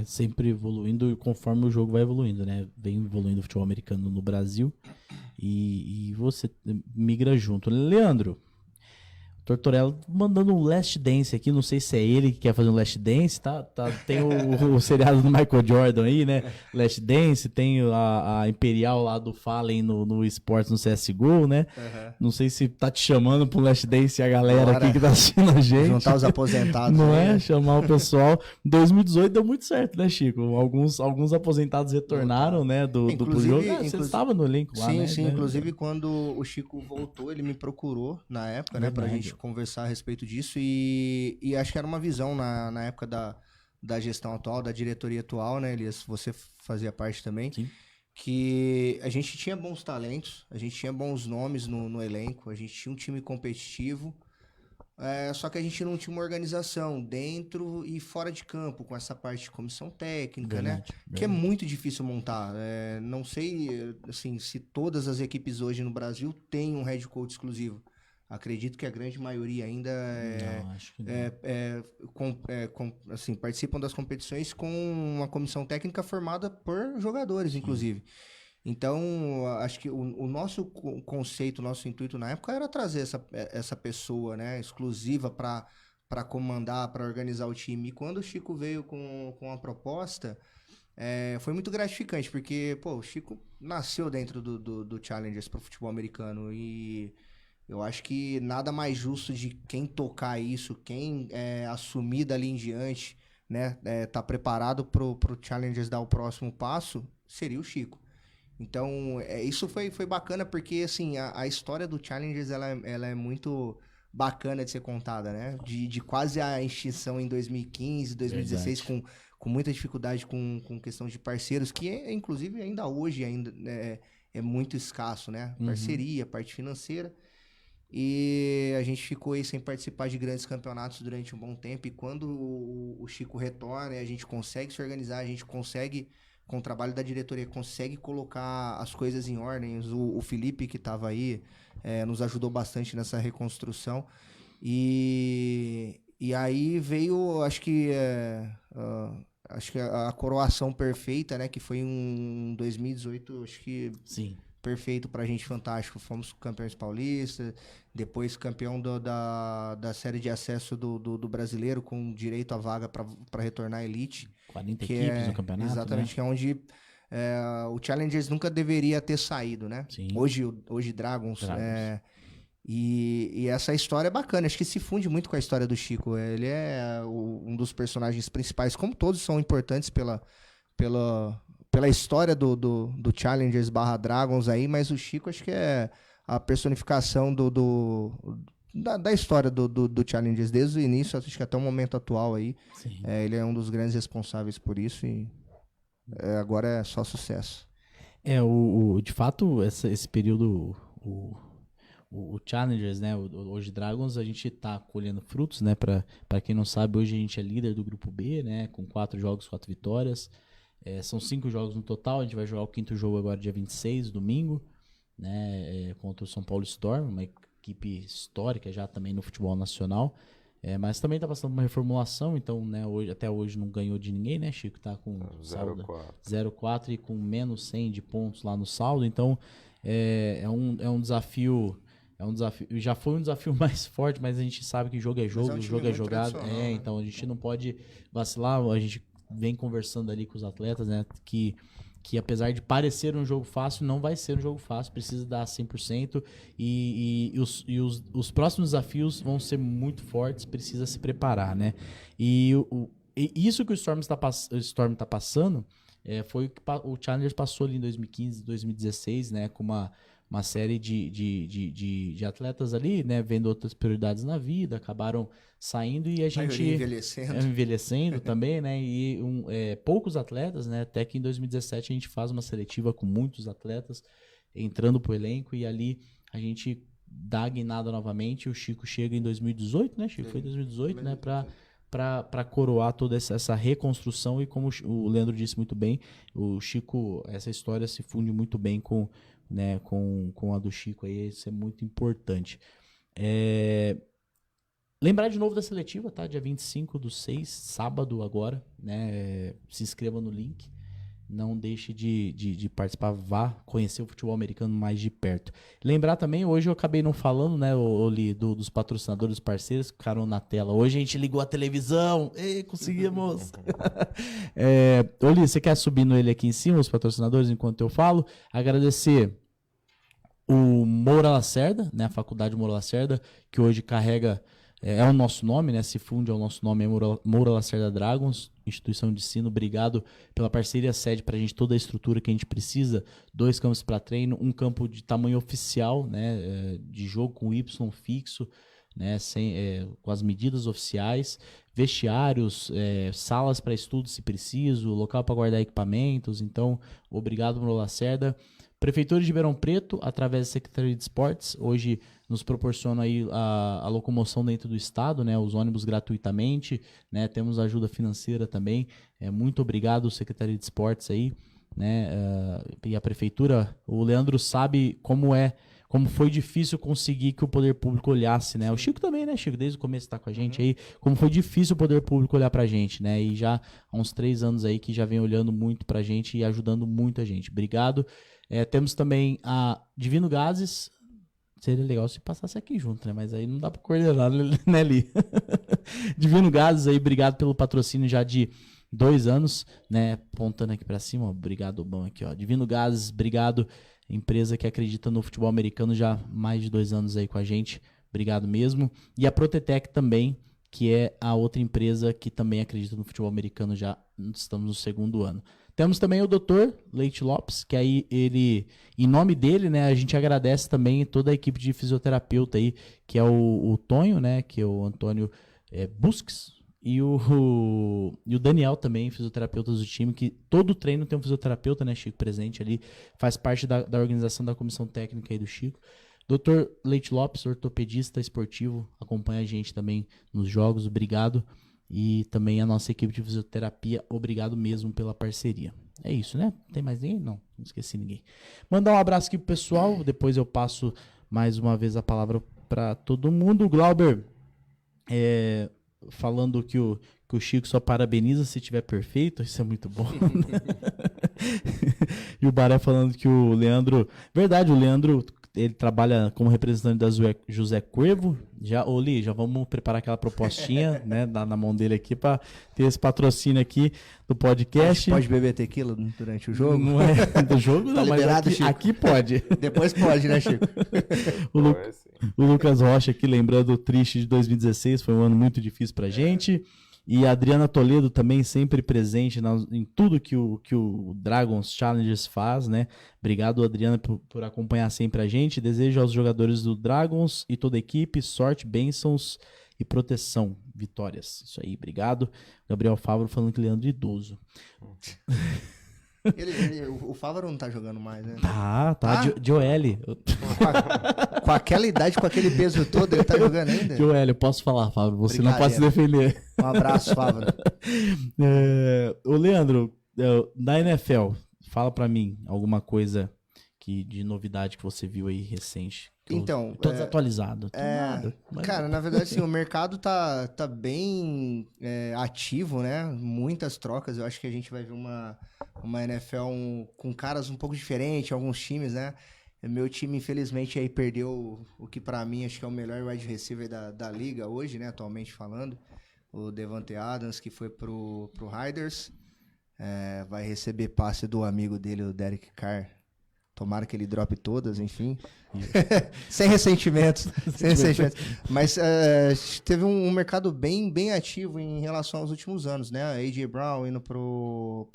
Sempre evoluindo conforme o jogo vai evoluindo, né? Vem evoluindo o futebol americano no Brasil e você migra junto. Leandro, Tortorella mandando um Last Dance aqui, não sei se é ele que quer fazer um Last Dance, tá? Tem o seriado do Michael Jordan aí, né? Last Dance, tem a Imperial lá do Fallen no Esportes, no CSGO, né? Uhum. Não sei se tá te chamando pro Last Dance a galera aqui que tá assistindo a gente. Juntar os aposentados. Não aí, é? né? Chamar o pessoal. 2018 deu muito certo, né, Chico? Alguns aposentados retornaram, né, do jogo. Você estava no elenco lá, sim, né? Sim, inclusive quando o Chico voltou, ele me procurou na época, né, pra gente conversar a respeito disso e acho que era uma visão na época da gestão atual, da diretoria atual, né, Elias? Você fazia parte também. Sim. Que a gente tinha bons talentos, a gente tinha bons nomes no elenco, a gente tinha um time competitivo, só que a gente não tinha uma organização dentro e fora de campo, com essa parte de comissão técnica, né? Que é muito difícil montar. Não sei assim, se todas as equipes hoje no Brasil têm um head coach exclusivo. Acredito que a grande maioria ainda assim, participam das competições com uma comissão técnica formada por jogadores, inclusive. Então, acho que o nosso conceito, o nosso intuito na época era trazer essa pessoa, né, exclusiva para comandar, para organizar o time. E quando o Chico veio com a proposta, foi muito gratificante, porque o Chico nasceu dentro do Challengers para o futebol americano e eu acho que nada mais justo de quem tocar isso, quem assumir dali em diante, né, tá preparado pro Challengers dar o próximo passo, seria o Chico. Então, isso foi bacana, porque assim, a história do Challengers ela é muito bacana de ser contada, né? De quase a extinção em 2015, 2016, com muita dificuldade com questão de parceiros, que inclusive ainda hoje é muito escasso, né? Parceria, parte financeira. E a gente ficou aí sem participar de grandes campeonatos durante um bom tempo. E quando o Chico retorna, a gente consegue se organizar, a gente consegue, com o trabalho da diretoria, consegue colocar as coisas em ordem. O Felipe, que estava aí, nos ajudou bastante nessa reconstrução. E aí veio, acho que a coroação perfeita, né? Que foi em 2018, acho que... Sim. Perfeito pra gente, fantástico. Fomos campeões paulistas, depois campeão da série de acesso do brasileiro, com direito à vaga para retornar à elite. 40 equipes no campeonato, exatamente, né? que é onde o Challengers nunca deveria ter saído, né? Sim. Hoje Dragons. E essa história é bacana, acho que se funde muito com a história do Chico. Ele é um dos personagens principais, como todos são importantes pela história do Challengers / Dragons aí, mas o Chico acho que é a personificação da história do Challengers desde o início, acho que até o momento atual aí. Sim. Ele é um dos grandes responsáveis por isso e agora é só sucesso. De fato, esse período, o Challengers, né, hoje Dragons, a gente tá colhendo frutos, né, pra quem não sabe, hoje a gente é líder do grupo B, né, com 4 jogos, 4 vitórias, são 5 jogos no total, a gente vai jogar o 5º jogo agora dia 26, domingo, né, contra o São Paulo Storm, uma equipe histórica já também no futebol nacional, mas também tá passando por uma reformulação, então, né, até hoje não ganhou de ninguém, né, Chico? Tá com 0-4 e com menos 100 de pontos lá no saldo, então é um desafio, já foi um desafio mais forte, mas a gente sabe que jogo é jogo, jogo é jogado, né? Então a gente não pode vacilar, a gente vem conversando ali com os atletas, né, que apesar de parecer um jogo fácil, não vai ser um jogo fácil, precisa dar 100% e os próximos desafios vão ser muito fortes, precisa se preparar, né? E isso que o Storm tá passando foi o que o Challengers passou ali em 2015, 2016, né? Com uma série de atletas ali, né? Vendo outras prioridades na vida, acabaram saindo e a gente envelhecendo também, né? E poucos atletas, né? Até que em 2017 a gente faz uma seletiva com muitos atletas entrando pro elenco e ali a gente dá a guinada novamente. O Chico chega em 2018, né, Chico? Foi em 2018, né? Para coroar toda essa reconstrução e como o Leandro disse muito bem, o Chico, essa história se funde muito bem com a do Chico aí, isso é muito importante. Lembrar de novo da seletiva, tá? Dia 25/6, sábado agora, né? Se inscreva no link. Não deixe de participar, vá conhecer o futebol americano mais de perto. Lembrar também, hoje eu acabei não falando, né, Oli, dos patrocinadores, parceiros que ficaram na tela. Hoje a gente ligou a televisão, conseguimos! Oli, você quer subir no ele aqui em cima, os patrocinadores, enquanto eu falo? Agradecer o Moura Lacerda, né, a Faculdade Moura Lacerda, que hoje carrega... É o nosso nome, né? Se funde ao nosso nome, é Moura Lacerda Dragons, instituição de ensino. Obrigado pela parceria, cede pra gente toda a estrutura que a gente precisa. 2 campos para treino, um campo de tamanho oficial, né? De jogo com Y fixo, né? Com as medidas oficiais, vestiários, salas para estudo se preciso, local para guardar equipamentos. Então, obrigado, Moura Lacerda. Prefeitura de Ribeirão Preto, através da Secretaria de Esportes, hoje nos proporciona aí a locomoção dentro do estado, né, os ônibus gratuitamente, né, temos ajuda financeira também, muito obrigado, Secretaria de Esportes aí, né, e a Prefeitura. O Leandro sabe como foi difícil conseguir que o poder público olhasse, né, o Chico também, né, Chico, desde o começo tá com a gente aí, como foi difícil o poder público olhar pra gente, né, e já há uns 3 anos aí que já vem olhando muito pra gente e ajudando muito a gente, obrigado. Temos também a Divino Gases. Seria legal se passasse aqui junto, né? Mas aí não dá para coordenar, né, Li? Divino Gases aí, obrigado pelo patrocínio já de 2 anos, né? Apontando aqui para cima, ó, obrigado, bom aqui, ó. Divino Gases, obrigado. Empresa que acredita no futebol americano já há mais de 2 anos aí com a gente. Obrigado mesmo. E a Protetec também, que é a outra empresa que também acredita no futebol americano já estamos no 2º ano. Temos também o Dr. Leite Lopes, que aí ele, em nome dele, né, a gente agradece também toda a equipe de fisioterapeuta aí, que é o Tonho, né, que é o Antônio Busques, e o Daniel também, fisioterapeutas do time, que todo treino tem um fisioterapeuta, né, Chico, presente ali, faz parte da organização da comissão técnica aí do Chico. Dr. Leite Lopes, ortopedista esportivo, acompanha a gente também nos jogos, obrigado. E também a nossa equipe de fisioterapia, obrigado mesmo pela parceria. É isso, né? Tem mais ninguém? Não esqueci ninguém. Mandar um abraço aqui pro pessoal, depois eu passo mais uma vez a palavra para todo mundo. O Glauber, falando que o Chico só parabeniza se tiver perfeito, isso é muito bom. E o Baré falando que o Leandro... Verdade, o Leandro... Ele trabalha como representante da José Cuervo. Oli, já vamos preparar aquela propostinha, né, na mão dele aqui para ter esse patrocínio aqui do podcast. Pode beber tequila durante o jogo? Não é do jogo, não, liberado, mas aqui pode. Depois pode, né, Chico? O Lucas Rocha aqui, lembrando o triste de 2016, foi um ano muito difícil pra gente. E a Adriana Toledo também sempre presente em tudo que o Dragons Challengers faz, né? Obrigado, Adriana, por acompanhar sempre a gente. Desejo aos jogadores do Dragons e toda a equipe sorte, bênçãos e proteção, vitórias. Isso aí, obrigado. Gabriel Fávaro falando que Leandro é idoso. O Fávaro não tá jogando mais, né? Tá, Ah? Joel. Com aquela idade, com aquele peso todo, ele tá jogando ainda? Joel, eu posso falar, Fábio, você não pode se defender. Um abraço, Fávaro. Ô, Leandro, da NFL, fala pra mim alguma coisa de novidade que você viu aí recente. Então, tô desatualizado. Nada, mas... Cara, na verdade, sim, o mercado tá bem ativo, né? Muitas trocas. Eu acho que a gente vai ver uma NFL com caras um pouco diferentes, alguns times, né? Meu time, infelizmente, aí perdeu o que pra mim acho que é o melhor wide receiver da liga hoje, né? Atualmente falando. O Devante Adams, que foi pro Raiders. Vai receber passe do amigo dele, o Derek Carr. Tomara que ele drope todas, enfim. Sem ressentimentos. Mas teve um mercado bem ativo em relação aos últimos anos, né? A A.J. Brown indo pro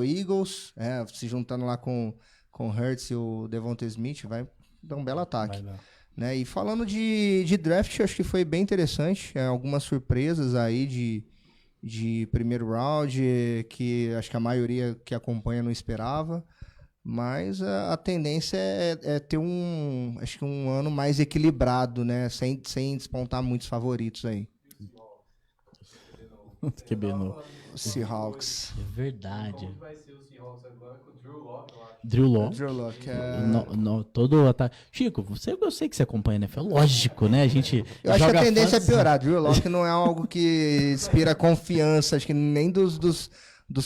Eagles, se juntando lá com o Hurts e o Devonta Smith, vai dar um belo ataque. Né? E falando de draft, acho que foi bem interessante. Algumas surpresas aí de primeiro round, que acho que a maioria que acompanha não esperava. Mas a tendência é ter acho que um ano mais equilibrado, né? Sem despontar muitos favoritos aí. Seahawks. É verdade. Como vai ser o Seahawks agora com o Drew Lock, eu acho. Drew Lock. Todo ataque. Chico, eu sei que você acompanha, né? Lógico, né? A gente. Eu acho que a tendência é piorar. Drew Lock não é algo que inspira confiança. Acho que nem dos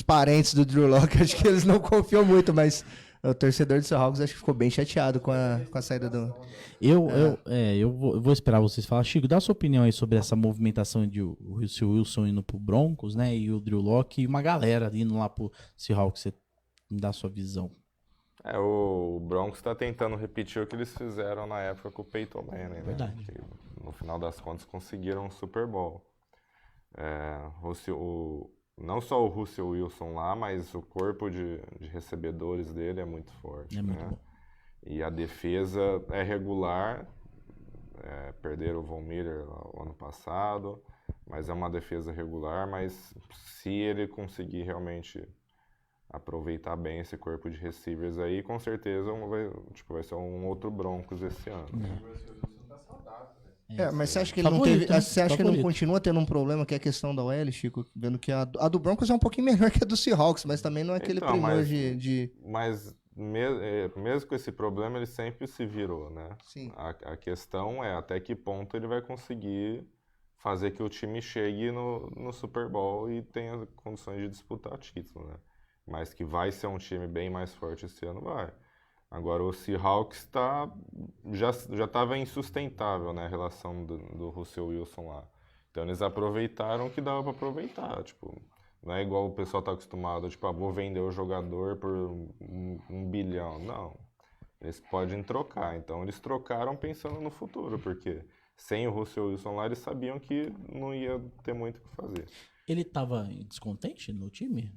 parentes do Drew Lock. Acho que eles não confiam muito, mas. O torcedor do Seahawks acho que ficou bem chateado com a saída do... Eu vou esperar vocês falar. Chico, dá a sua opinião aí sobre essa movimentação de o Russell Wilson indo pro Broncos, né? E o Drew Lock e uma galera indo lá pro Seahawks. Você me dá a sua visão. O Broncos tá tentando repetir o que eles fizeram na época com o Peyton Manning, né? Verdade. Que, no final das contas conseguiram um Super Bowl. Não só o Russell Wilson lá, mas o corpo de recebedores dele é muito forte. Muito bom. E a defesa é regular. Perderam o Von Miller o ano passado, mas é uma defesa regular. Mas se ele conseguir realmente aproveitar bem esse corpo de receivers aí, com certeza vai ser um outro Broncos esse ano. Mas você acha que ele não teve. Você acha que ele não continua tendo um problema que é a questão da OL, Chico? Vendo que a do Broncos é um pouquinho melhor que a do Seahawks, mas também não é aquele primor de. Mas mesmo com esse problema, ele sempre se virou, né? Sim. A questão é até que ponto ele vai conseguir fazer que o time chegue no Super Bowl e tenha condições de disputar título, né? Mas que vai ser um time bem mais forte esse ano, vai. Agora, o Seahawks já estava insustentável, né, a relação do Russell Wilson lá. Então, eles aproveitaram o que dava para aproveitar. Tipo, não é igual o pessoal está acostumado, tipo, vou vender o jogador por um bilhão. Não, eles podem trocar. Então, eles trocaram pensando no futuro, porque sem o Russell Wilson lá, eles sabiam que não ia ter muito o que fazer. Ele tava descontente no time?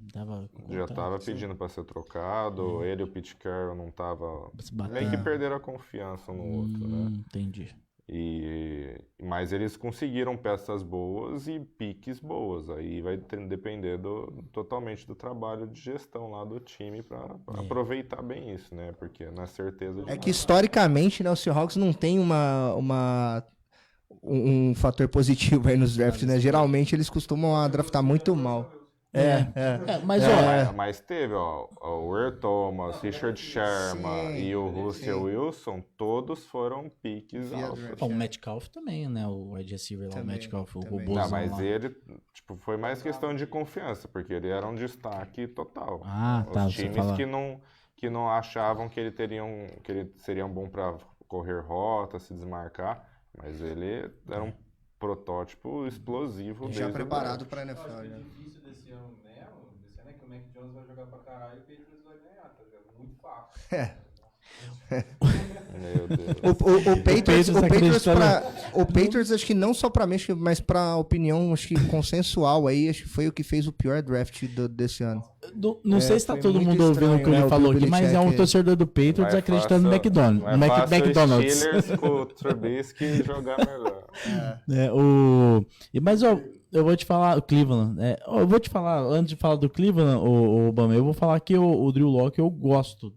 Já tava pedindo para ser trocado, ele e o Pete Carroll não tava... Meio que perderam a confiança no outro, né? Entendi. Mas eles conseguiram peças boas e piques boas. Aí vai depender totalmente do trabalho de gestão lá do time para aproveitar bem isso, né? Porque não é certeza de nada. Que historicamente, né, o Seahawks não tem um fator positivo aí nos drafts, né? Geralmente eles costumam draftar muito mal. Mas teve, o Earl Thomas, Richard Sherman e o Russell Wilson, todos foram piques altos. O Metcalf também, né? O wide receiver lá, o Metcalf, o Robozão lá. Não, mas ele, foi mais questão de confiança, porque ele era um destaque total. Os times que não achavam que ele seria um bom para correr rota, se desmarcar, mas ele era um protótipo explosivo. Já preparado para a NFL. Eu acho que é difícil desse ano é que o Mac Jones vai jogar pra caralho e o Patriots vai ganhar, tá ligado? Muito fácil. Meu Deus. O Patriots, acho que não só pra mim, mas pra opinião, acho que consensual aí, acho que foi o que fez o pior draft desse ano. Não sei se tá todo mundo ouvindo o que ele falou aqui, mas é um torcedor do Patriots acreditando no McDonald's. McDonald's. O Steelers com o Trubisky jogar melhor. Mas, Eu vou te falar, o Cleveland. Eu vou te falar, antes de falar do Cleveland, o Obama, eu vou falar que o Drew Lock eu gosto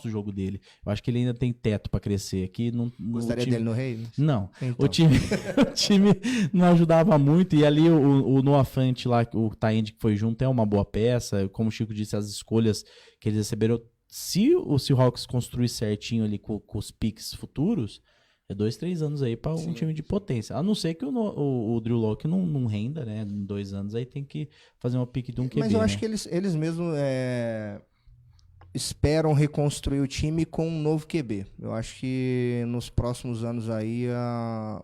do jogo dele. Eu acho que ele ainda tem teto pra crescer. Aqui Gostaria dele no Ravens? Não. Então. O time não ajudava muito. E ali o Noah Fant lá, o Tyend que foi junto, é uma boa peça. Como o Chico disse, as escolhas que eles receberam. Se o Seahawks construir certinho ali com os picks futuros, é 2, 3 anos aí pra um time de potência. A não ser que o Drew Lock não renda, né? Em 2 anos aí tem que fazer uma pick de um QB. Mas eu acho né? que eles mesmos esperam reconstruir o time com um novo QB. Eu acho que nos próximos anos aí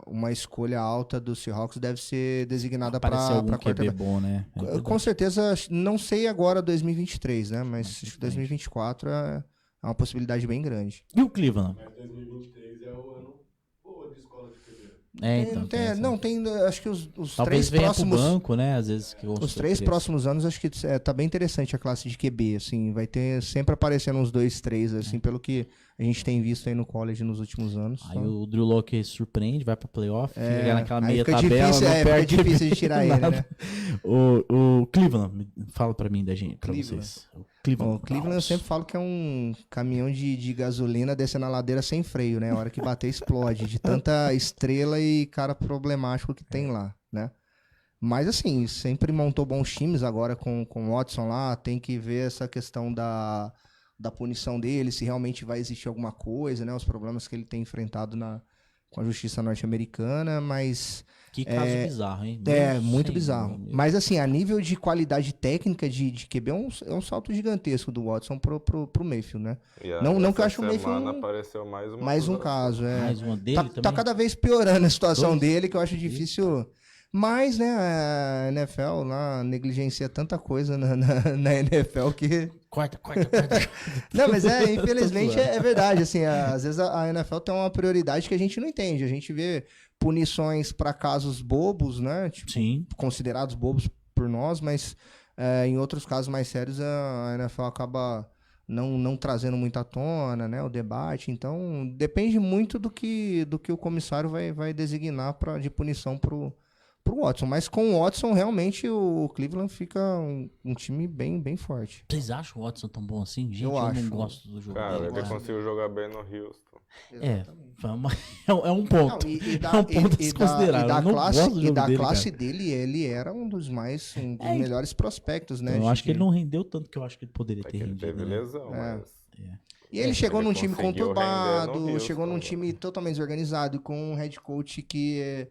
uma escolha alta do Seahawks deve ser designada para Aparecer algum QB quarterback. bom, né? Com certeza, não sei agora 2023, né? Mas acho que 2024 é uma possibilidade bem grande. E o Cleveland? Mas 2023 é o ano boa de escola de QB. Tem, acho que os Talvez três venha próximos. pro banco, né? Às vezes que Os 3 próximos anos, acho que tá bem interessante a classe de QB, assim, vai ter sempre aparecendo uns 2, 3, assim, pelo que a gente tem visto aí no college nos últimos anos. Aí o Drew Lock surpreende, vai pra playoff, fica naquela aí meia fica tabela, difícil, não fica perde difícil de tirar ele, nada. né? O Cleveland, fala pra mim, pra Cleveland. vocês. Bom, o Cleveland eu sempre falo que é um caminhão de gasolina descendo a ladeira sem freio, né? A hora que bater explode, de tanta estrela e cara problemático que tem lá, né? Mas assim, sempre montou bons times agora com o Watson lá, tem que ver essa questão da punição dele, se realmente vai existir alguma coisa, né? Os problemas que ele tem enfrentado com a justiça norte-americana, mas... Que caso bizarro, hein? Muito bizarro. Mas assim, a nível de qualidade técnica de QB é um salto gigantesco do Watson pro Mayfield, né? Não que eu acho o Mayfield apareceu mais uma mais um acusação. caso. Mais uma dele Tá também? cada vez piorando a situação 2? dele, que eu acho difícil. Mas, né, a NFL lá negligencia tanta coisa na NFL que... Corta. Não, mas infelizmente é verdade, assim, às vezes a NFL tem uma prioridade que a gente não entende. A gente vê punições para casos bobos, né, tipo, Sim. considerados bobos por nós, mas em outros casos mais sérios a NFL acaba não trazendo muito à tona, né, o debate. Então, depende muito do que o comissário vai designar de punição pro Watson. Mas com o Watson, realmente, o Cleveland fica um time bem, bem forte. Vocês acham o Watson tão bom assim? Gente, Eu eu acho. não gosto do jogo Cara, dele. ele conseguiu jogar bem no Houston. É um ponto. Não, É um ponto desconsiderável. Eu não gosto do jogo da dele, classe cara. dele, ele era um dos melhores prospectos, né? Eu acho que ele não rendeu tanto que eu acho que ele poderia É ter que ele rendido. teve né? lesão, mas... E ele chegou ele num time conseguiu render conturbado, no Houston, chegou num né? time totalmente desorganizado, com um head coach que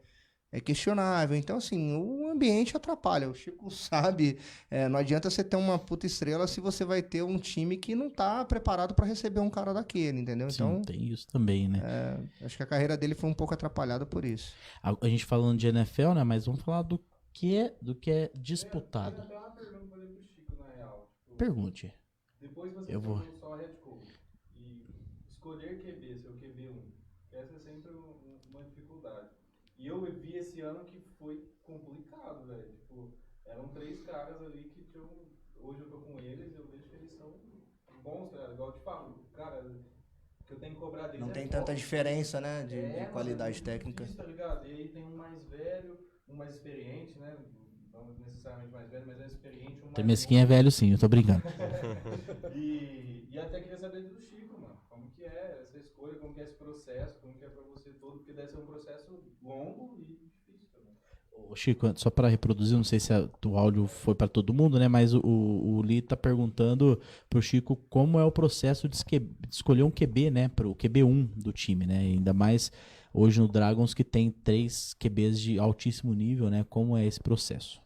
é questionável. Então, assim, o ambiente atrapalha. O Chico sabe, não adianta você ter uma puta estrela se você vai ter um time que não tá preparado pra receber um cara daquele, entendeu? Sim, Então, tem isso também, né? acho que a carreira dele foi um pouco atrapalhada por isso. A gente falando de NFL, né? Mas vamos falar do que é disputado. Eu tenho uma pergunta pra fazer pro Chico, na real. Tipo, Pergunte. depois você Eu vou. só head coach e escolher QB, seu QB1, essa é sempre uma dificuldade. E eu vi esse ano que foi complicado, velho. Tipo, eram 3 caras ali que tinham... Hoje eu tô com eles, eu vejo que eles são bons, cara. Igual eu te falo, cara, que eu tenho que cobrar deles. Não tem tanta diferença, né, de qualidade técnica. Difícil, tá ligado? E aí tem um mais velho, um mais experiente, né? Não necessariamente mais velho, mas é experiente. Um Tremesquinho é velho sim, eu tô brincando. E até queria saber do Chico, mano. Como que é essa escolha, como que é esse processo, como que é pra você todo, porque deve ser um processo longo e difícil também. Ô, Chico, só para reproduzir, não sei se o áudio foi para todo mundo, né? Mas o Lee tá perguntando pro Chico como é o processo de escolher um QB, né? Pro QB1 do time, né? Ainda mais hoje no Dragons que tem 3 QBs de altíssimo nível, né? Como é esse processo?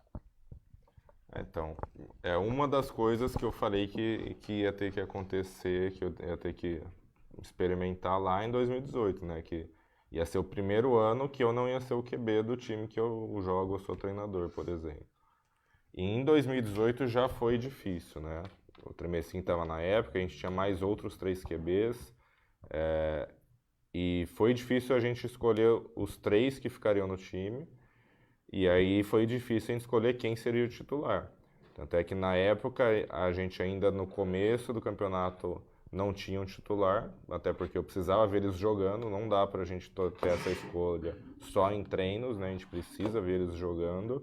Então, é uma das coisas que eu falei que ia ter que acontecer, que eu ia ter que experimentar lá em 2018, né? Que ia ser o primeiro ano que eu não ia ser o QB do time que eu jogo, eu sou treinador, por exemplo. E em 2018 já foi difícil, né? O Tremessim estava na época, a gente tinha mais outros 3 QBs, e foi difícil a gente escolher os 3 que ficariam no time. E aí foi difícil a gente escolher quem seria o titular. Tanto é que na época, a gente ainda no começo do campeonato não tinha um titular, até porque eu precisava ver eles jogando, não dá pra gente ter essa escolha só em treinos, né? A gente precisa ver eles jogando.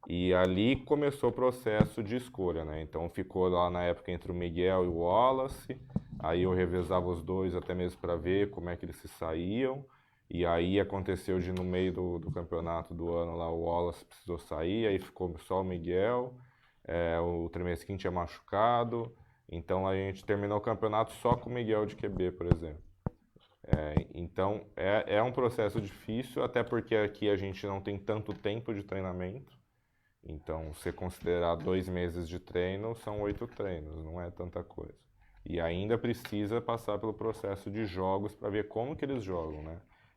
E ali começou o processo de escolha, né? Então ficou lá na época entre o Miguel e o Wallace, aí eu revezava os dois até mesmo para ver como é que eles se saíam. E aí aconteceu de no meio do campeonato do ano lá o Wallace precisou sair, aí ficou só o Miguel, o Tremesquim tinha machucado, então a gente terminou o campeonato só com o Miguel de QB, por exemplo. Então é um processo difícil, até porque aqui a gente não tem tanto tempo de treinamento. Então, se considerar 2 meses de treino, são 8 treinos, não é tanta coisa. E ainda precisa passar pelo processo de jogos para ver como que eles jogam, né?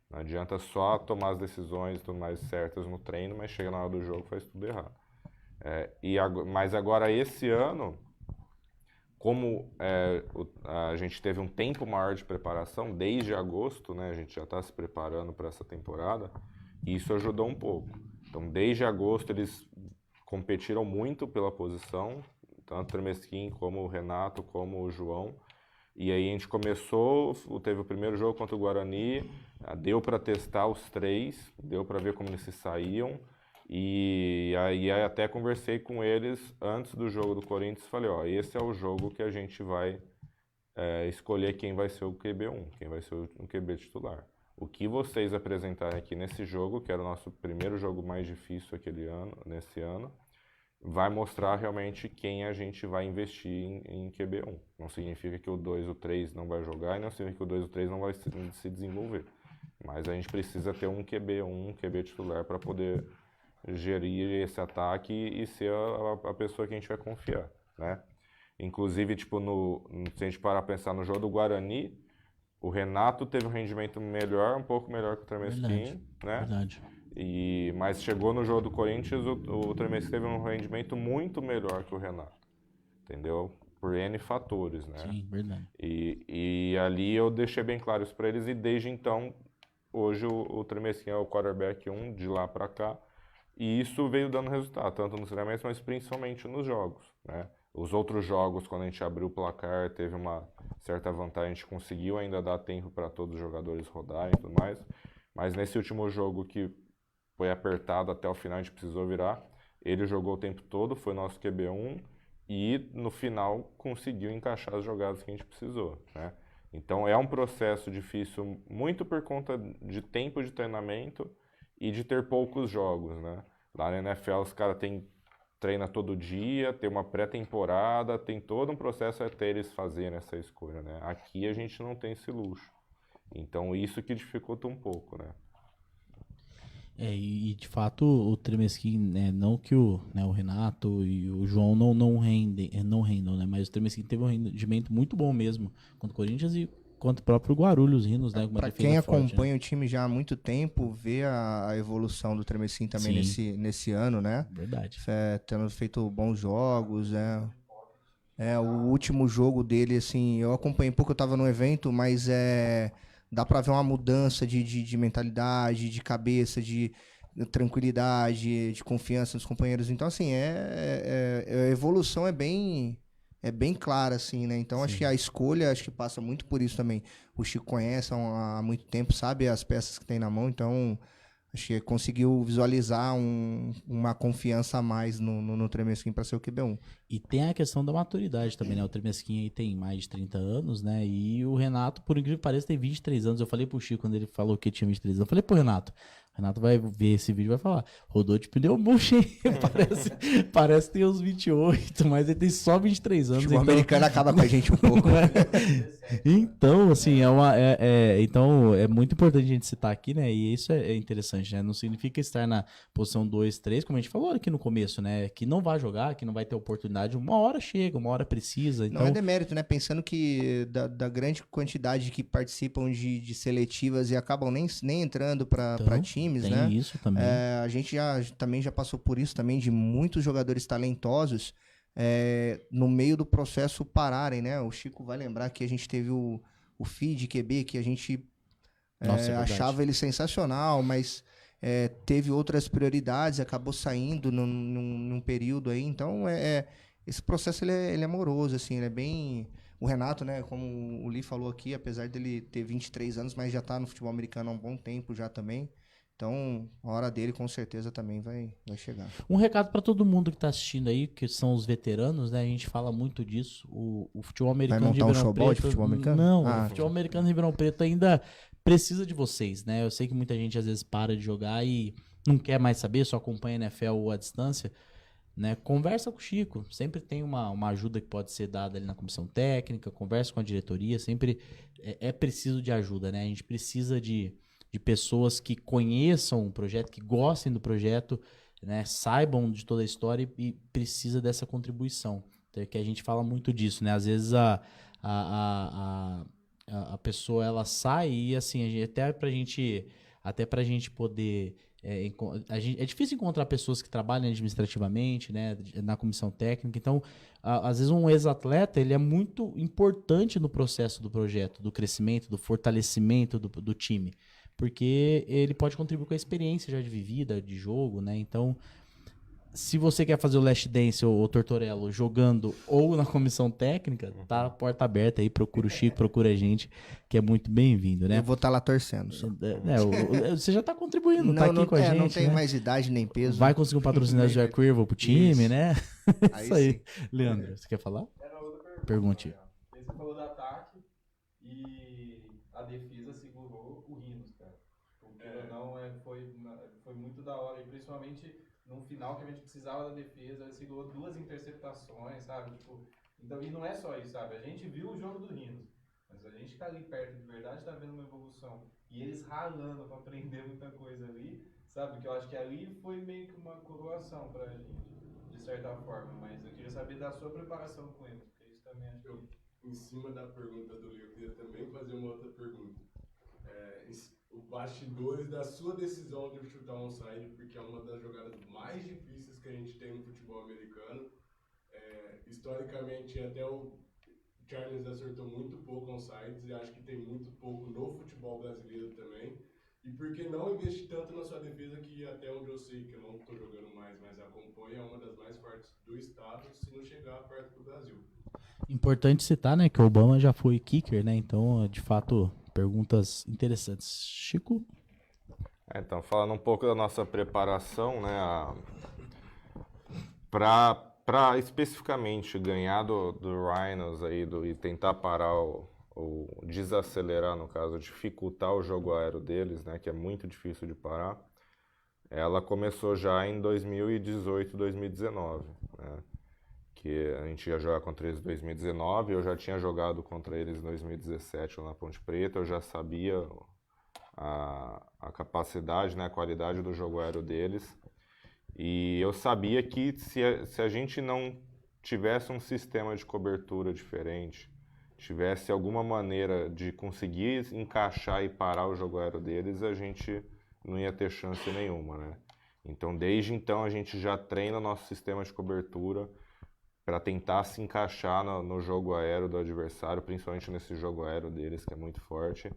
Não adianta só tomar as decisões e tudo mais certas no treino, mas chega na hora do jogo e faz tudo errado. Mas agora, esse ano, como a gente teve um tempo maior de preparação, desde agosto, né? A gente já está se preparando para essa temporada, e isso ajudou um pouco. Então, desde agosto, eles competiram muito pela posição, tanto o Tremesquim como o Renato, como o João. E aí a gente começou, teve o primeiro jogo contra o Guarani, deu para testar os 3, deu para ver como eles se saíam. E aí até conversei com eles antes do jogo do Corinthians, falei, ó, esse é o jogo que a gente vai escolher quem vai ser o QB1, quem vai ser o QB titular. O que vocês apresentarem aqui nesse jogo, que era o nosso primeiro jogo mais difícil nesse ano, vai mostrar realmente quem a gente vai investir em QB1. Não significa que o 2 ou 3 não vai jogar e não significa que o 2 ou 3 não vai se desenvolver. Mas a gente precisa ter um QB1, um QB titular para poder gerir esse ataque e ser a pessoa que a gente vai confiar, né? Inclusive, tipo, se a gente parar para pensar no jogo do Guarani, o Renato teve um rendimento melhor, um pouco melhor que o Tremesquim, né? Verdade. Mas chegou no jogo do Corinthians, o Tremesquim teve um rendimento muito melhor que o Renato, entendeu? Por N fatores, né? Sim, verdade. E ali eu deixei bem claro isso para eles, e desde então, hoje o Tremesquim é o quarterback 1 de lá para cá, e isso veio dando resultado, tanto nos treinamentos, mas principalmente nos jogos, né? Os outros jogos, quando a gente abriu o placar, teve uma certa vantagem, a gente conseguiu ainda dar tempo para todos os jogadores rodarem e tudo mais. Mas nesse último jogo que foi apertado até o final, a gente precisou virar, ele jogou o tempo todo, foi nosso QB1 e no final conseguiu encaixar as jogadas que a gente precisou, né? Então é um processo difícil muito por conta de tempo de treinamento e de ter poucos jogos, né? Lá na NFL os caras treina todo dia, tem uma pré-temporada, tem todo um processo até eles fazerem essa escolha, né? Aqui a gente não tem esse luxo. Então isso que dificulta um pouco, né? E de fato o Tremesquim, né, não que o Renato e o João não rendam, né? Mas o Tremesquim teve um rendimento muito bom mesmo contra o Corinthians e contra o próprio Guarulhos Rhinos, né? Para quem acompanha o time já há muito tempo, vê a evolução do Tremesquim também nesse ano, né? Verdade. Tendo feito bons jogos, o último jogo dele, assim, eu acompanhei pouco, eu tava no evento, mas dá pra ver uma mudança de mentalidade, de cabeça, de tranquilidade, de confiança nos companheiros. Então, assim, a evolução é bem clara, assim, né? Então, acho que a escolha, acho que passa muito por isso também. O Chico conhece há muito tempo, sabe as peças que tem na mão, então acho que conseguiu visualizar uma confiança a mais no Tremesquim para ser o QB1. E tem a questão da maturidade também, né? O Tremesquim aí tem mais de 30 anos, né? E o Renato, por incrível que pareça, tem 23 anos. Eu falei pro Chico quando ele falou que tinha 23 anos. Eu falei pro Renato. O Renato vai ver esse vídeo e vai falar: rodou de pneu murcho, hein? Parece que tem uns 28, mas ele tem só 23 anos. O americano acaba com a gente um pouco. Então, assim, então é muito importante a gente citar aqui, né? E isso é interessante, né? Não significa estar na posição 2, 3, como a gente falou aqui no começo, né? Que não vai jogar, que não vai ter oportunidade. Uma hora chega, uma hora precisa. Então... Não é demérito, né? Pensando que da grande quantidade que participam de seletivas e acabam nem entrando para times, tem né? Isso também. A gente também já passou por isso também, de muitos jogadores talentosos no meio do processo pararem, né? O Chico vai lembrar que a gente teve o Feed QB, que a gente achava ele sensacional, mas teve outras prioridades, acabou saindo num período aí. Então, esse processo ele é moroso, assim, ele é bem... O Renato, né, como o Lee falou aqui, apesar dele ter 23 anos, mas já está no futebol americano há um bom tempo já também. Então, a hora dele com certeza também vai chegar. Um recado para todo mundo que tá assistindo aí, que são os veteranos, né? A gente fala muito disso. O futebol americano Vai de montar um Ribeirão showball de Preto... futebol americano? Não, Ah, o futebol americano de Ribeirão Preto ainda precisa de vocês, né? Eu sei que muita gente às vezes para de jogar e não quer mais saber, só acompanha a NFL à distância, né? Conversa com o Chico, sempre tem uma ajuda que pode ser dada ali na comissão técnica, conversa com a diretoria, sempre é preciso de ajuda, né? A gente precisa de pessoas que conheçam o projeto, que gostem do projeto, né? Saibam de toda a história e precisa dessa contribuição. Então, é que a gente fala muito disso, né? Às vezes a pessoa ela sai e assim, até pra gente poder é difícil encontrar pessoas que trabalham administrativamente, né, na comissão técnica. Então, às vezes um ex-atleta ele é muito importante no processo do projeto, do crescimento, do fortalecimento do time, porque ele pode contribuir com a experiência já de vivida, de jogo, né? Então, se você quer fazer o Last Dance ou o Tortorello jogando ou na comissão técnica, tá a porta aberta aí, procura o Chico, procura a gente, que é muito bem-vindo, né? Eu vou estar lá torcendo. Só. Você já tá contribuindo, tá aqui não, com a gente, não tem né? mais idade nem peso. Vai conseguir um patrocinador de Airquiver pro time, Isso. né? Aí Isso aí. sim. Leandro, você quer falar? Era outra pergunta. Pergunte. Você falou do ataque e a defesa segurou o Rhinos, cara. Porque não foi muito da hora, e principalmente no final que a gente precisava da defesa, ele segurou 2 interceptações, sabe? Tipo, então, e não é só isso, sabe? A gente viu o jogo do Rhinos, mas a gente que tá ali perto de verdade tá vendo uma evolução. E eles ralando pra aprender muita coisa ali, sabe? Que eu acho que ali foi meio que uma coroação pra gente, de certa forma. Mas eu queria saber da sua preparação com eles, porque isso também acho que... Em cima da pergunta do Leo, eu queria também fazer uma outra pergunta. O bastidores da sua decisão de chutar um onside, porque é uma das jogadas mais difíceis que a gente tem no futebol americano. Historicamente, até o Charles acertou muito pouco onsides e acho que tem muito pouco no futebol brasileiro também. E por que não investir tanto na sua defesa, que até onde eu sei, que eu não estou jogando mais, mas acompanha, é uma das mais fortes do estado, se não chegar perto do Brasil. Importante citar, né, que o Obama já foi kicker, né? Então, de fato, perguntas interessantes. Chico? Então, falando um pouco da nossa preparação, né, para especificamente ganhar do Rhinos aí, e tentar parar ou desacelerar, no caso, dificultar o jogo aéreo deles, né, que é muito difícil de parar, ela começou já em 2018, 2019, né, que a gente ia jogar contra eles em 2019, eu já tinha jogado contra eles em 2017 lá na Ponte Preta, eu já sabia a capacidade, né, a qualidade do jogo aéreo deles, e eu sabia que se a gente não tivesse um sistema de cobertura diferente, tivesse alguma maneira de conseguir encaixar e parar o jogo aéreo deles, a gente não ia ter chance nenhuma, né? Então, desde então, a gente já treina nosso sistema de cobertura para tentar se encaixar no jogo aéreo do adversário, principalmente nesse jogo aéreo deles, que é muito forte.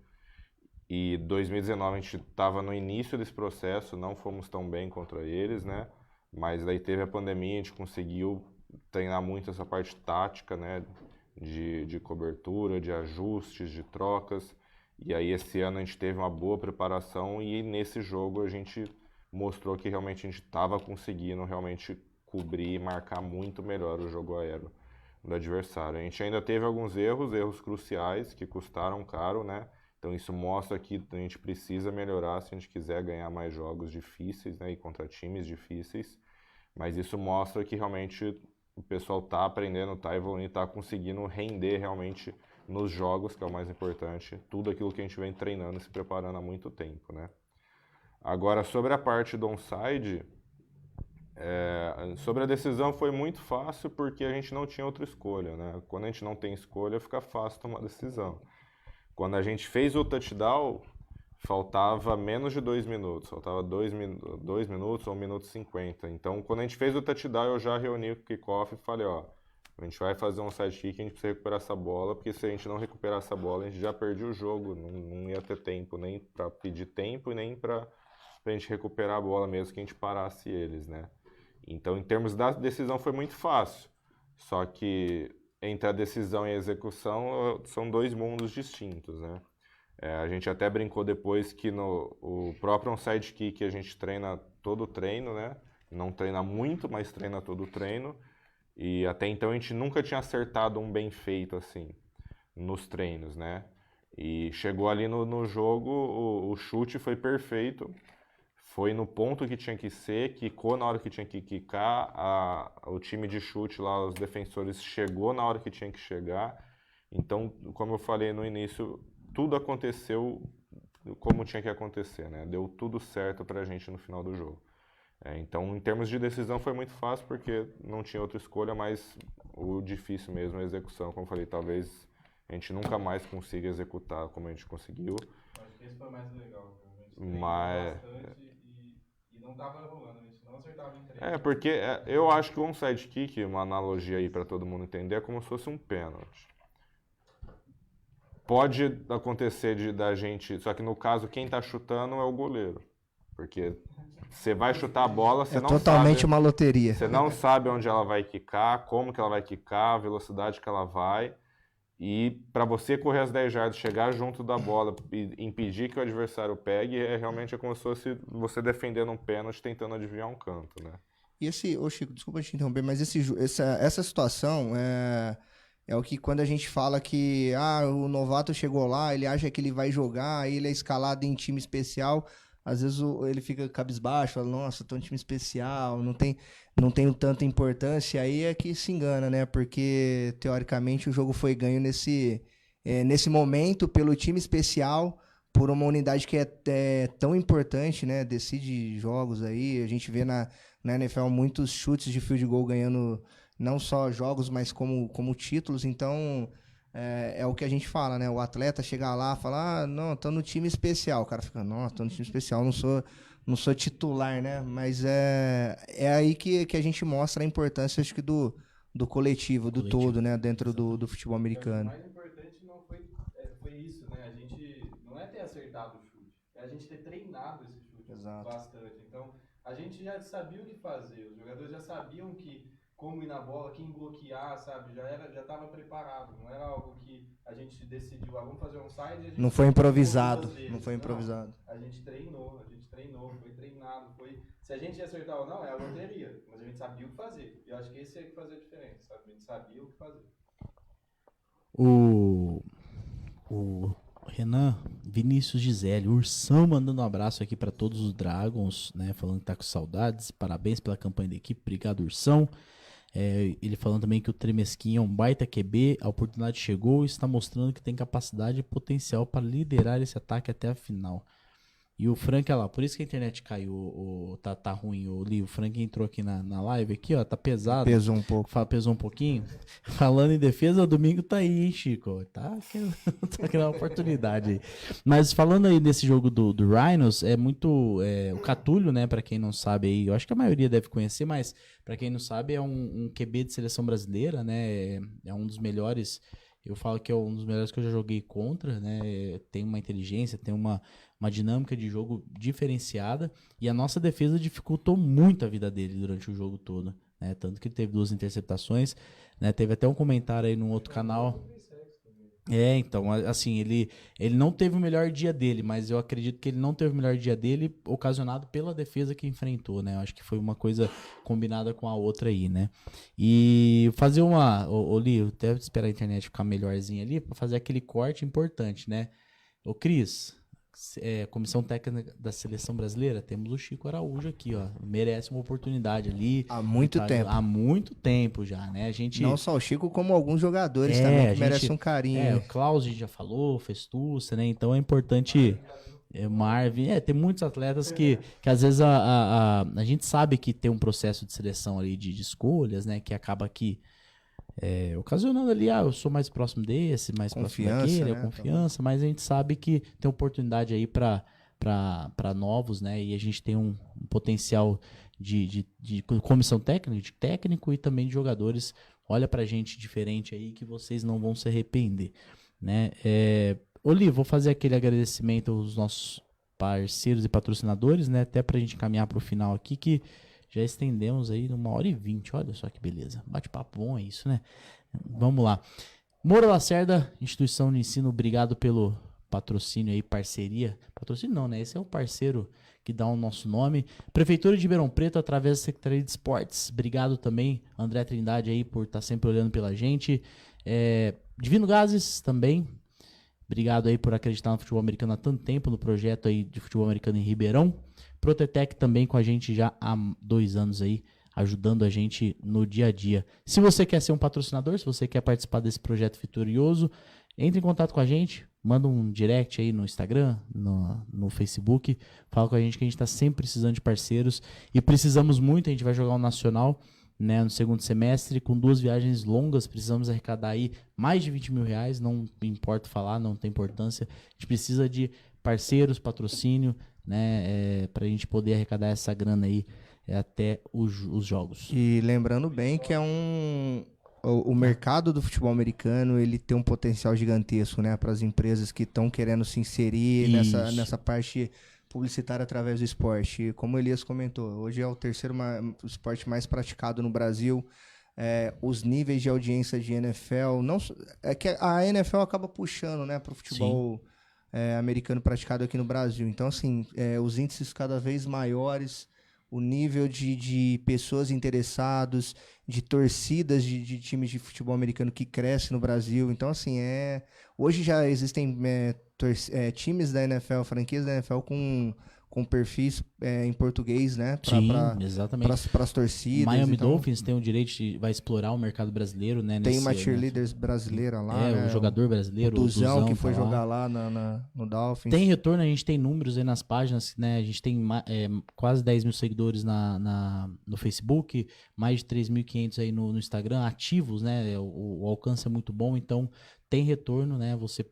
E 2019 a gente estava no início desse processo, não fomos tão bem contra eles, né? Mas daí teve a pandemia, a gente conseguiu treinar muito essa parte tática, né? De cobertura, de ajustes, de trocas. E aí esse ano a gente teve uma boa preparação e nesse jogo a gente mostrou que realmente a gente estava conseguindo realmente cobrir e marcar muito melhor o jogo aéreo do adversário. A gente ainda teve alguns erros cruciais que custaram caro, né? Então isso mostra que a gente precisa melhorar se a gente quiser ganhar mais jogos difíceis, né? E contra times difíceis. Mas isso mostra que realmente o pessoal está aprendendo, está evoluindo, está conseguindo render realmente nos jogos, que é o mais importante. Tudo aquilo que a gente vem treinando e se preparando há muito tempo, né? Agora, sobre a parte do onside, sobre a decisão foi muito fácil porque a gente não tinha outra escolha, né? Quando a gente não tem escolha, fica fácil tomar decisão. Quando a gente fez o touchdown, faltava menos de 2 minutos, faltava 2 minutos ou 1 minuto e 50. Então, quando a gente fez o touchdown, eu já reuni o kickoff e falei, ó, a gente vai fazer um onside kick, a gente precisa recuperar essa bola, porque se a gente não recuperar essa bola, a gente já perdeu o jogo, não ia ter tempo, nem para pedir tempo, nem para a gente recuperar a bola mesmo que a gente parasse eles, né? Então, em termos da decisão, foi muito fácil. Só que entre a decisão e a execução são 2 mundos distintos, né? A gente até brincou depois que o próprio onside kick a gente treina todo o treino, né? Não treina muito, mas treina todo o treino. E até então a gente nunca tinha acertado um bem feito assim nos treinos, né? E chegou ali no jogo, o chute foi perfeito, foi no ponto que tinha que ser, quicou na hora que tinha que quicar, o time de chute lá, os defensores, chegou na hora que tinha que chegar. Então, como eu falei no início, tudo aconteceu como tinha que acontecer, né? Deu tudo certo pra gente no final do jogo. Então, em termos de decisão, foi muito fácil porque não tinha outra escolha, mas o difícil mesmo é a execução. Como eu falei, talvez a gente nunca mais consiga executar como a gente conseguiu. Acho que esse foi mais legal. A gente Mas... bastante e não tava rolando, a gente não acertava em treino. Porque eu acho que o onside kick, uma analogia aí para todo mundo entender, é como se fosse um pênalti. Pode acontecer da gente, só que no caso quem tá chutando é o goleiro. Porque você vai chutar a bola, você não sabe... É totalmente uma loteria. Você não sabe onde ela vai quicar, como que ela vai quicar, a velocidade que ela vai. E para você correr as 10 jardas, chegar junto da bola e impedir que o adversário pegue, realmente como se fosse você defendendo um pênalti tentando adivinhar um canto, né? E Chico, desculpa te interromper, mas essa situação é o que quando a gente fala que o novato chegou lá, ele acha que ele vai jogar, aí ele é escalado em time especial, às vezes ele fica cabisbaixo, fala, nossa, tô em time especial, não tenho tanta importância, aí é que se engana, né? Porque, teoricamente, o jogo foi ganho nesse momento pelo time especial, por uma unidade que é tão importante, né? Decide jogos aí, a gente vê na NFL muitos chutes de field goal ganhando não só jogos, mas como títulos, então... É o que a gente fala, né? O atleta chegar lá e falar, não, tô no time especial. O cara fica, nossa, tô no time especial, não sou titular, né? Mas é aí que a gente mostra a importância, acho que do coletivo, do todo, né? Dentro do futebol americano. O mais importante não foi isso, né? A gente não é ter acertado o chute, é a gente ter treinado esse chute bastante. Então, a gente já sabia o que fazer, os jogadores já sabiam como ir na bola, quem bloquear, sabe? Já estava preparado. Não era algo que a gente decidiu, vamos fazer um side. Não foi improvisado. A gente treinou, foi treinado. Se a gente ia acertar ou não, é a loteria. Mas a gente sabia o que fazer. E eu acho que esse é que fazia a diferença, sabe? A gente sabia o que fazer. O Renan Vinícius Gisele, Ursão, mandando um abraço aqui para todos os Dragons, né? Falando que tá com saudades. Parabéns pela campanha da equipe. Obrigado, Ursão. Ele falando também que o Tremesquim é um baita QB, a oportunidade chegou e está mostrando que tem capacidade e potencial para liderar esse ataque até a final. E o Frank, olha lá, por isso que a internet caiu, tá ruim. O Frank entrou aqui na live, aqui, ó, tá pesado. Pesou um pouco. Pesou um pouquinho. Falando em defesa, o domingo tá aí, hein, Chico? Tá querendo uma oportunidade aí. Mas falando aí desse jogo do Rhinos, é muito... o Catulho, né, pra quem não sabe aí, eu acho que a maioria deve conhecer, mas pra quem não sabe, é um QB de seleção brasileira, né, é um dos melhores... Eu falo que é um dos melhores que eu já joguei contra, né? Tem uma inteligência, tem uma dinâmica de jogo diferenciada. E a nossa defesa dificultou muito a vida dele durante o jogo todo, né? Tanto que ele teve 2 interceptações, né? Teve até um comentário aí num outro canal. Então, assim, ele não teve o melhor dia dele, mas eu acredito que ele não teve o melhor dia dele ocasionado pela defesa que enfrentou, né? Eu acho que foi uma coisa combinada com a outra aí, né? E fazer Li, até esperar a internet ficar melhorzinha ali, para fazer aquele corte importante, né? Ô, Cris, comissão técnica da seleção brasileira, temos o Chico Araújo aqui, ó. Merece uma oportunidade ali. Há muito tempo. Há muito tempo já, né? A gente... Não só o Chico, como alguns jogadores também que merecem um carinho. O Klaus a gente já falou, Festuça, né? Então é importante... Marvin, tem muitos atletas que às vezes a gente sabe que tem um processo de seleção ali de escolhas, né? Que acaba aqui ocasionando ali, eu sou mais próximo desse, mais próximo daquele, né? Confiança, mas a gente sabe que tem oportunidade aí para novos, né? E a gente tem um potencial de comissão técnica, de técnico e também de jogadores. Olha pra gente diferente aí que vocês não vão se arrepender, né? Oli, vou fazer aquele agradecimento aos nossos parceiros e patrocinadores, né? Até pra gente caminhar pro final aqui, que já estendemos aí 1h20, olha só que beleza. Bate-papo bom é isso, né? Vamos lá. Moura Lacerda, instituição de ensino, obrigado patrocínio aí, parceria. Patrocínio não, né? Esse é o parceiro que dá o nosso nome. Prefeitura de Ribeirão Preto, através da Secretaria de Esportes. Obrigado também, André Trindade, aí, por estar sempre olhando pela gente. Divino Gases também. Obrigado aí por acreditar no futebol americano há tanto tempo, no projeto aí de futebol americano em Ribeirão. Protetec também com a gente já há 2 anos aí, ajudando a gente no dia a dia. Se você quer ser um patrocinador, se você quer participar desse projeto vitorioso, entre em contato com a gente, manda um direct aí no Instagram, no Facebook, fala com a gente que a gente está sempre precisando de parceiros e precisamos muito. A gente vai jogar um nacional, né, no segundo semestre, com 2 viagens longas, precisamos arrecadar aí mais de R$20 mil, não importa falar, não tem importância, a gente precisa de parceiros, patrocínio, né, pra gente poder arrecadar essa grana aí até os jogos. E lembrando bem que o mercado do futebol americano, ele tem um potencial gigantesco, né, para as empresas que estão querendo se inserir nessa parte publicitária através do esporte. Como o Elias comentou, hoje é o terceiro esporte mais praticado no Brasil. Os níveis de audiência de NFL, é que a NFL acaba puxando, né, para o futebol americano praticado aqui no Brasil. Então, assim, os índices cada vez maiores, o nível de pessoas interessadas, de torcidas de times de futebol americano que cresce no Brasil. Então, assim, hoje já existem times da NFL, franquias da NFL com perfis em português, né? Sim, exatamente. Para as torcidas. Miami Dolphins tem o direito vai explorar o mercado brasileiro, né? Tem uma cheerleaders brasileira lá, né? O jogador brasileiro, o Duzão que foi tá jogar lá no Dolphins. Tem retorno, a gente tem números aí nas páginas, né? A gente tem quase 10 mil seguidores no Facebook, mais de 3.500 aí no Instagram, ativos, né? O alcance é muito bom, então tem retorno, né? Você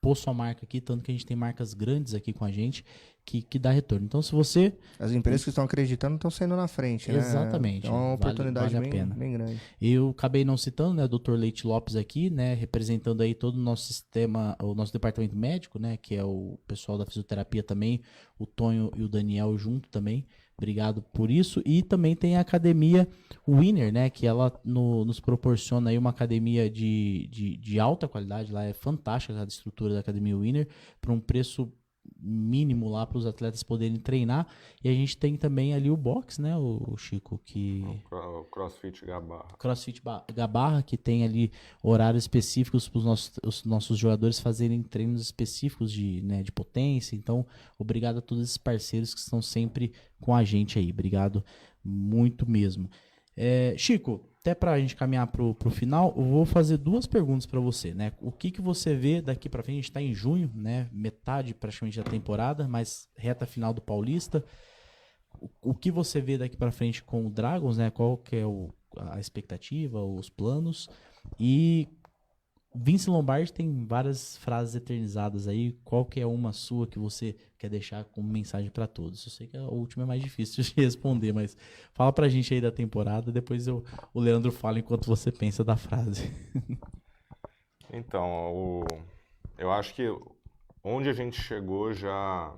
pôr sua marca aqui, tanto que a gente tem marcas grandes aqui com a gente que dá retorno. Então, se você... As empresas que estão acreditando estão saindo na frente, né? Exatamente. É uma oportunidade vale a pena. Bem grande. Eu acabei não citando, né, o Dr. Leite Lopes aqui, né, representando aí todo o nosso sistema, o nosso departamento médico, né, que é o pessoal da fisioterapia também, o Tonho e o Daniel junto também. Obrigado por isso. E também tem a academia Winner, né, que ela nos proporciona aí uma academia de alta qualidade. Lá é fantástica a estrutura da academia Winner, por um preço mínimo lá para os atletas poderem treinar. E a gente tem também ali o box, né, o Chico, que... O CrossFit Gabarra. CrossFit Gabarra, que tem ali horários específicos para os nossos jogadores fazerem treinos específicos de potência. Então, obrigado a todos esses parceiros que estão sempre com a gente aí. Obrigado muito mesmo. Chico, até para a gente caminhar pro final, eu vou fazer 2 perguntas para você, né? O que você vê daqui para frente? A gente está em junho, né? Metade praticamente da temporada, mas reta final do Paulista. O que você vê daqui para frente com o Dragons, né? Qual que é a expectativa, os planos? E Vince Lombardi tem várias frases eternizadas aí. Qual que é uma sua que você quer deixar como mensagem para todos? Eu sei que a última é mais difícil de responder, mas fala pra gente aí da temporada, depois o Leandro fala enquanto você pensa da frase. Então, eu acho que onde a gente chegou já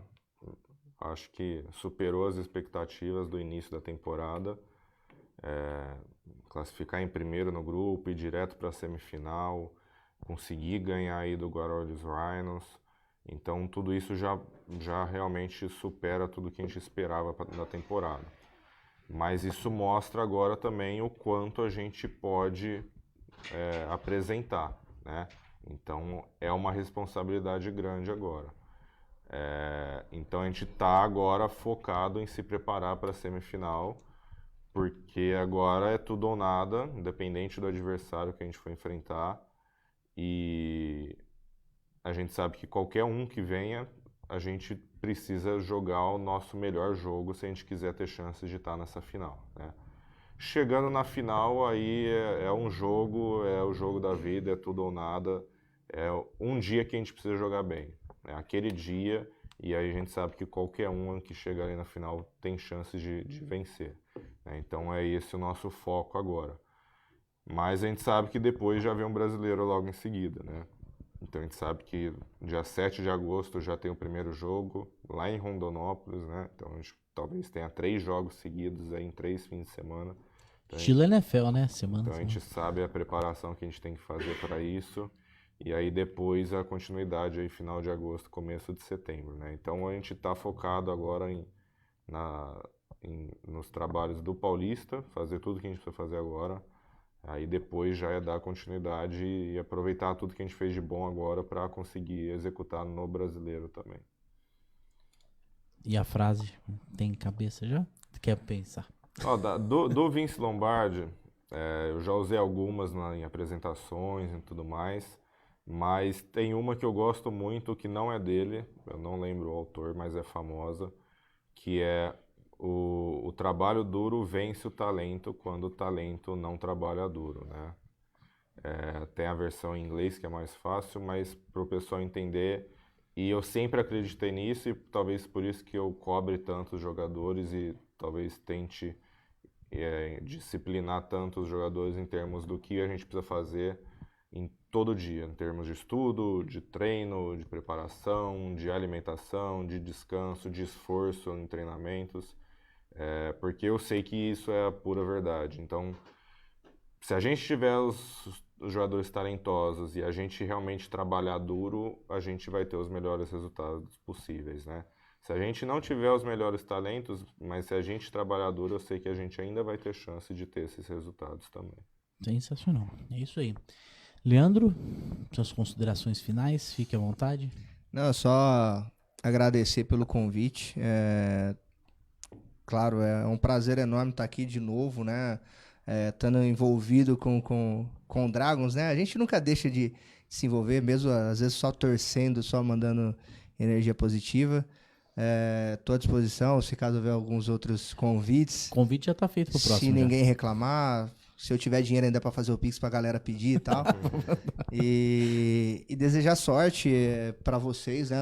acho que superou as expectativas do início da temporada. Classificar em primeiro no grupo, ir direto para a semifinal, conseguir ganhar aí do Guarulhos Rhinos. Então tudo isso já realmente supera tudo que a gente esperava da temporada. Mas isso mostra agora também o quanto a gente pode apresentar, né? Então é uma responsabilidade grande agora. Então a gente está agora focado em se preparar para a semifinal, porque agora é tudo ou nada, independente do adversário que a gente for enfrentar. E a gente sabe que qualquer um que venha, a gente precisa jogar o nosso melhor jogo se a gente quiser ter chances de estar nessa final, né? Chegando na final, aí é um jogo, é o jogo da vida, é tudo ou nada. É um dia que a gente precisa jogar bem, né? Aquele dia, e aí a gente sabe que qualquer um que chega ali na final tem chances de vencer, né? Então é esse o nosso foco agora. Mas a gente sabe que depois já vem um brasileiro logo em seguida, né? Então a gente sabe que dia 7 de agosto já tem o primeiro jogo lá em Rondonópolis, né? Então a gente talvez tenha 3 jogos seguidos aí em 3 fins de semana. Então, Estilo NFL, né? Semana. Então a gente sabe a preparação que a gente tem que fazer para isso. E aí depois a continuidade aí final de agosto, começo de setembro, né? Então a gente está focado agora nos trabalhos do Paulista, fazer tudo que a gente precisa fazer agora. Aí depois já é dar continuidade e aproveitar tudo que a gente fez de bom agora para conseguir executar no brasileiro também. E a frase tem cabeça já? Quer pensar? Ó, do Vince Lombardi, eu já usei algumas em apresentações e tudo mais, mas tem uma que eu gosto muito que não é dele, eu não lembro o autor, mas é famosa, que é o trabalho duro vence o talento quando o talento não trabalha duro, né? Tem a versão em inglês que é mais fácil, mas para o pessoal entender, e eu sempre acreditei nisso e talvez por isso que eu cobre tantos jogadores e talvez tente disciplinar tanto os jogadores em termos do que a gente precisa fazer em todo dia, em termos de estudo, de treino, de preparação, de alimentação, de descanso, de esforço em treinamentos, porque eu sei que isso é a pura verdade. Então, se a gente tiver os jogadores talentosos e a gente realmente trabalhar duro, a gente vai ter os melhores resultados possíveis, né? Se a gente não tiver os melhores talentos, mas se a gente trabalhar duro, eu sei que a gente ainda vai ter chance de ter esses resultados também. Sensacional. É isso aí. Leandro, suas considerações finais, fique à vontade. Não, só agradecer pelo convite. Claro, é um prazer enorme estar aqui de novo, né? Estando envolvido com o Dragons, né? A gente nunca deixa de se envolver, mesmo às vezes só torcendo, só mandando energia positiva. Estou à disposição, se caso houver alguns outros convites. O convite já está feito pro próximo. Se ninguém reclamar, se eu tiver dinheiro ainda para fazer o Pix pra galera pedir e tal. e desejar sorte para vocês, né?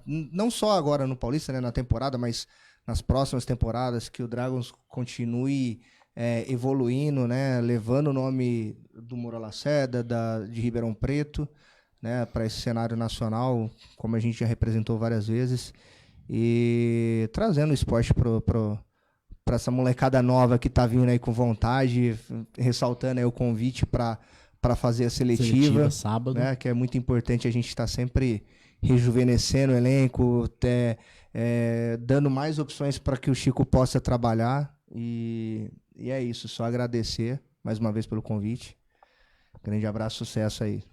Não só agora no Paulista, né? Na temporada, mas nas próximas temporadas, que o Dragons continue evoluindo, né? Levando o nome do Moura Lacerda, de Ribeirão Preto, né, para esse cenário nacional, como a gente já representou várias vezes, e trazendo o esporte para essa molecada nova que está vindo aí com vontade, ressaltando aí o convite para fazer a seletiva sábado, né, que é muito importante a gente estar sempre rejuvenescendo o elenco, dando mais opções para que o Chico possa trabalhar, e é isso, só agradecer mais uma vez pelo convite. Grande abraço, sucesso aí.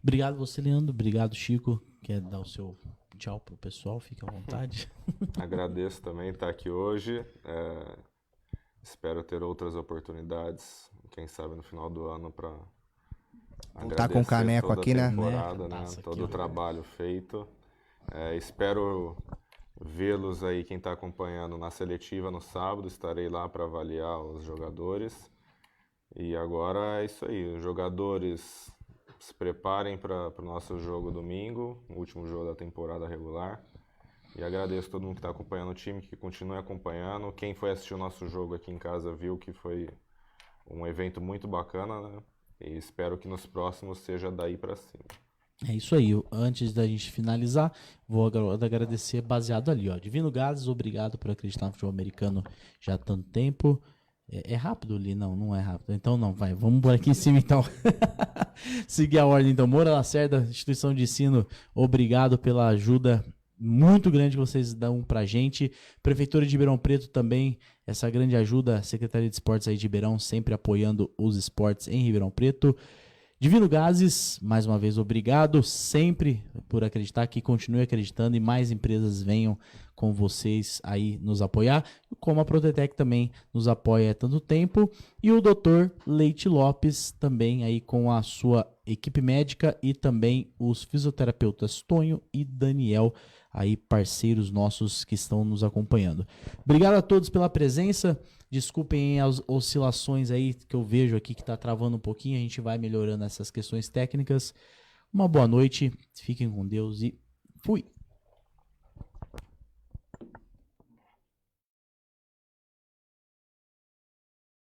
Obrigado você, Leandro. Obrigado, Chico. Quer dar o seu tchau pro pessoal? Fique à vontade. Agradeço também estar aqui hoje. Espero ter outras oportunidades, quem sabe no final do ano, para voltar com o caneco aqui, né? Todo o trabalho feito. Espero vê-los aí, quem está acompanhando na seletiva no sábado. Estarei lá para avaliar os jogadores. E agora é isso aí. Os jogadores se preparem para o nosso jogo domingo, o último jogo da temporada regular. E agradeço a todo mundo que está acompanhando o time, que continue acompanhando. Quem foi assistir o nosso jogo aqui em casa viu que foi um evento muito bacana, né? E espero que nos próximos seja daí para cima. É isso aí. Antes da gente finalizar, vou agradecer baseado ali, ó. Divino Gases, obrigado por acreditar no futebol americano já há tanto tempo. É rápido ali? Não é rápido. Então não, vai. Vamos por aqui em cima então. Seguir a ordem então. Moura Lacerda, instituição de ensino, obrigado pela ajuda muito grande que vocês dão pra gente. Prefeitura de Ribeirão Preto também, essa grande ajuda. Secretaria de Esportes aí de Ribeirão, sempre apoiando os esportes em Ribeirão Preto. Divino Gases, mais uma vez, obrigado sempre por acreditar, que continue acreditando e mais empresas venham com vocês aí nos apoiar, como a Protetec também nos apoia há tanto tempo, e o Dr. Leite Lopes também aí com a sua equipe médica e também os fisioterapeutas Tonho e Daniel, aí parceiros nossos que estão nos acompanhando. Obrigado a todos pela presença. Desculpem as oscilações aí que eu vejo aqui que tá travando um pouquinho. A gente vai melhorando essas questões técnicas. Uma boa noite, fiquem com Deus e fui!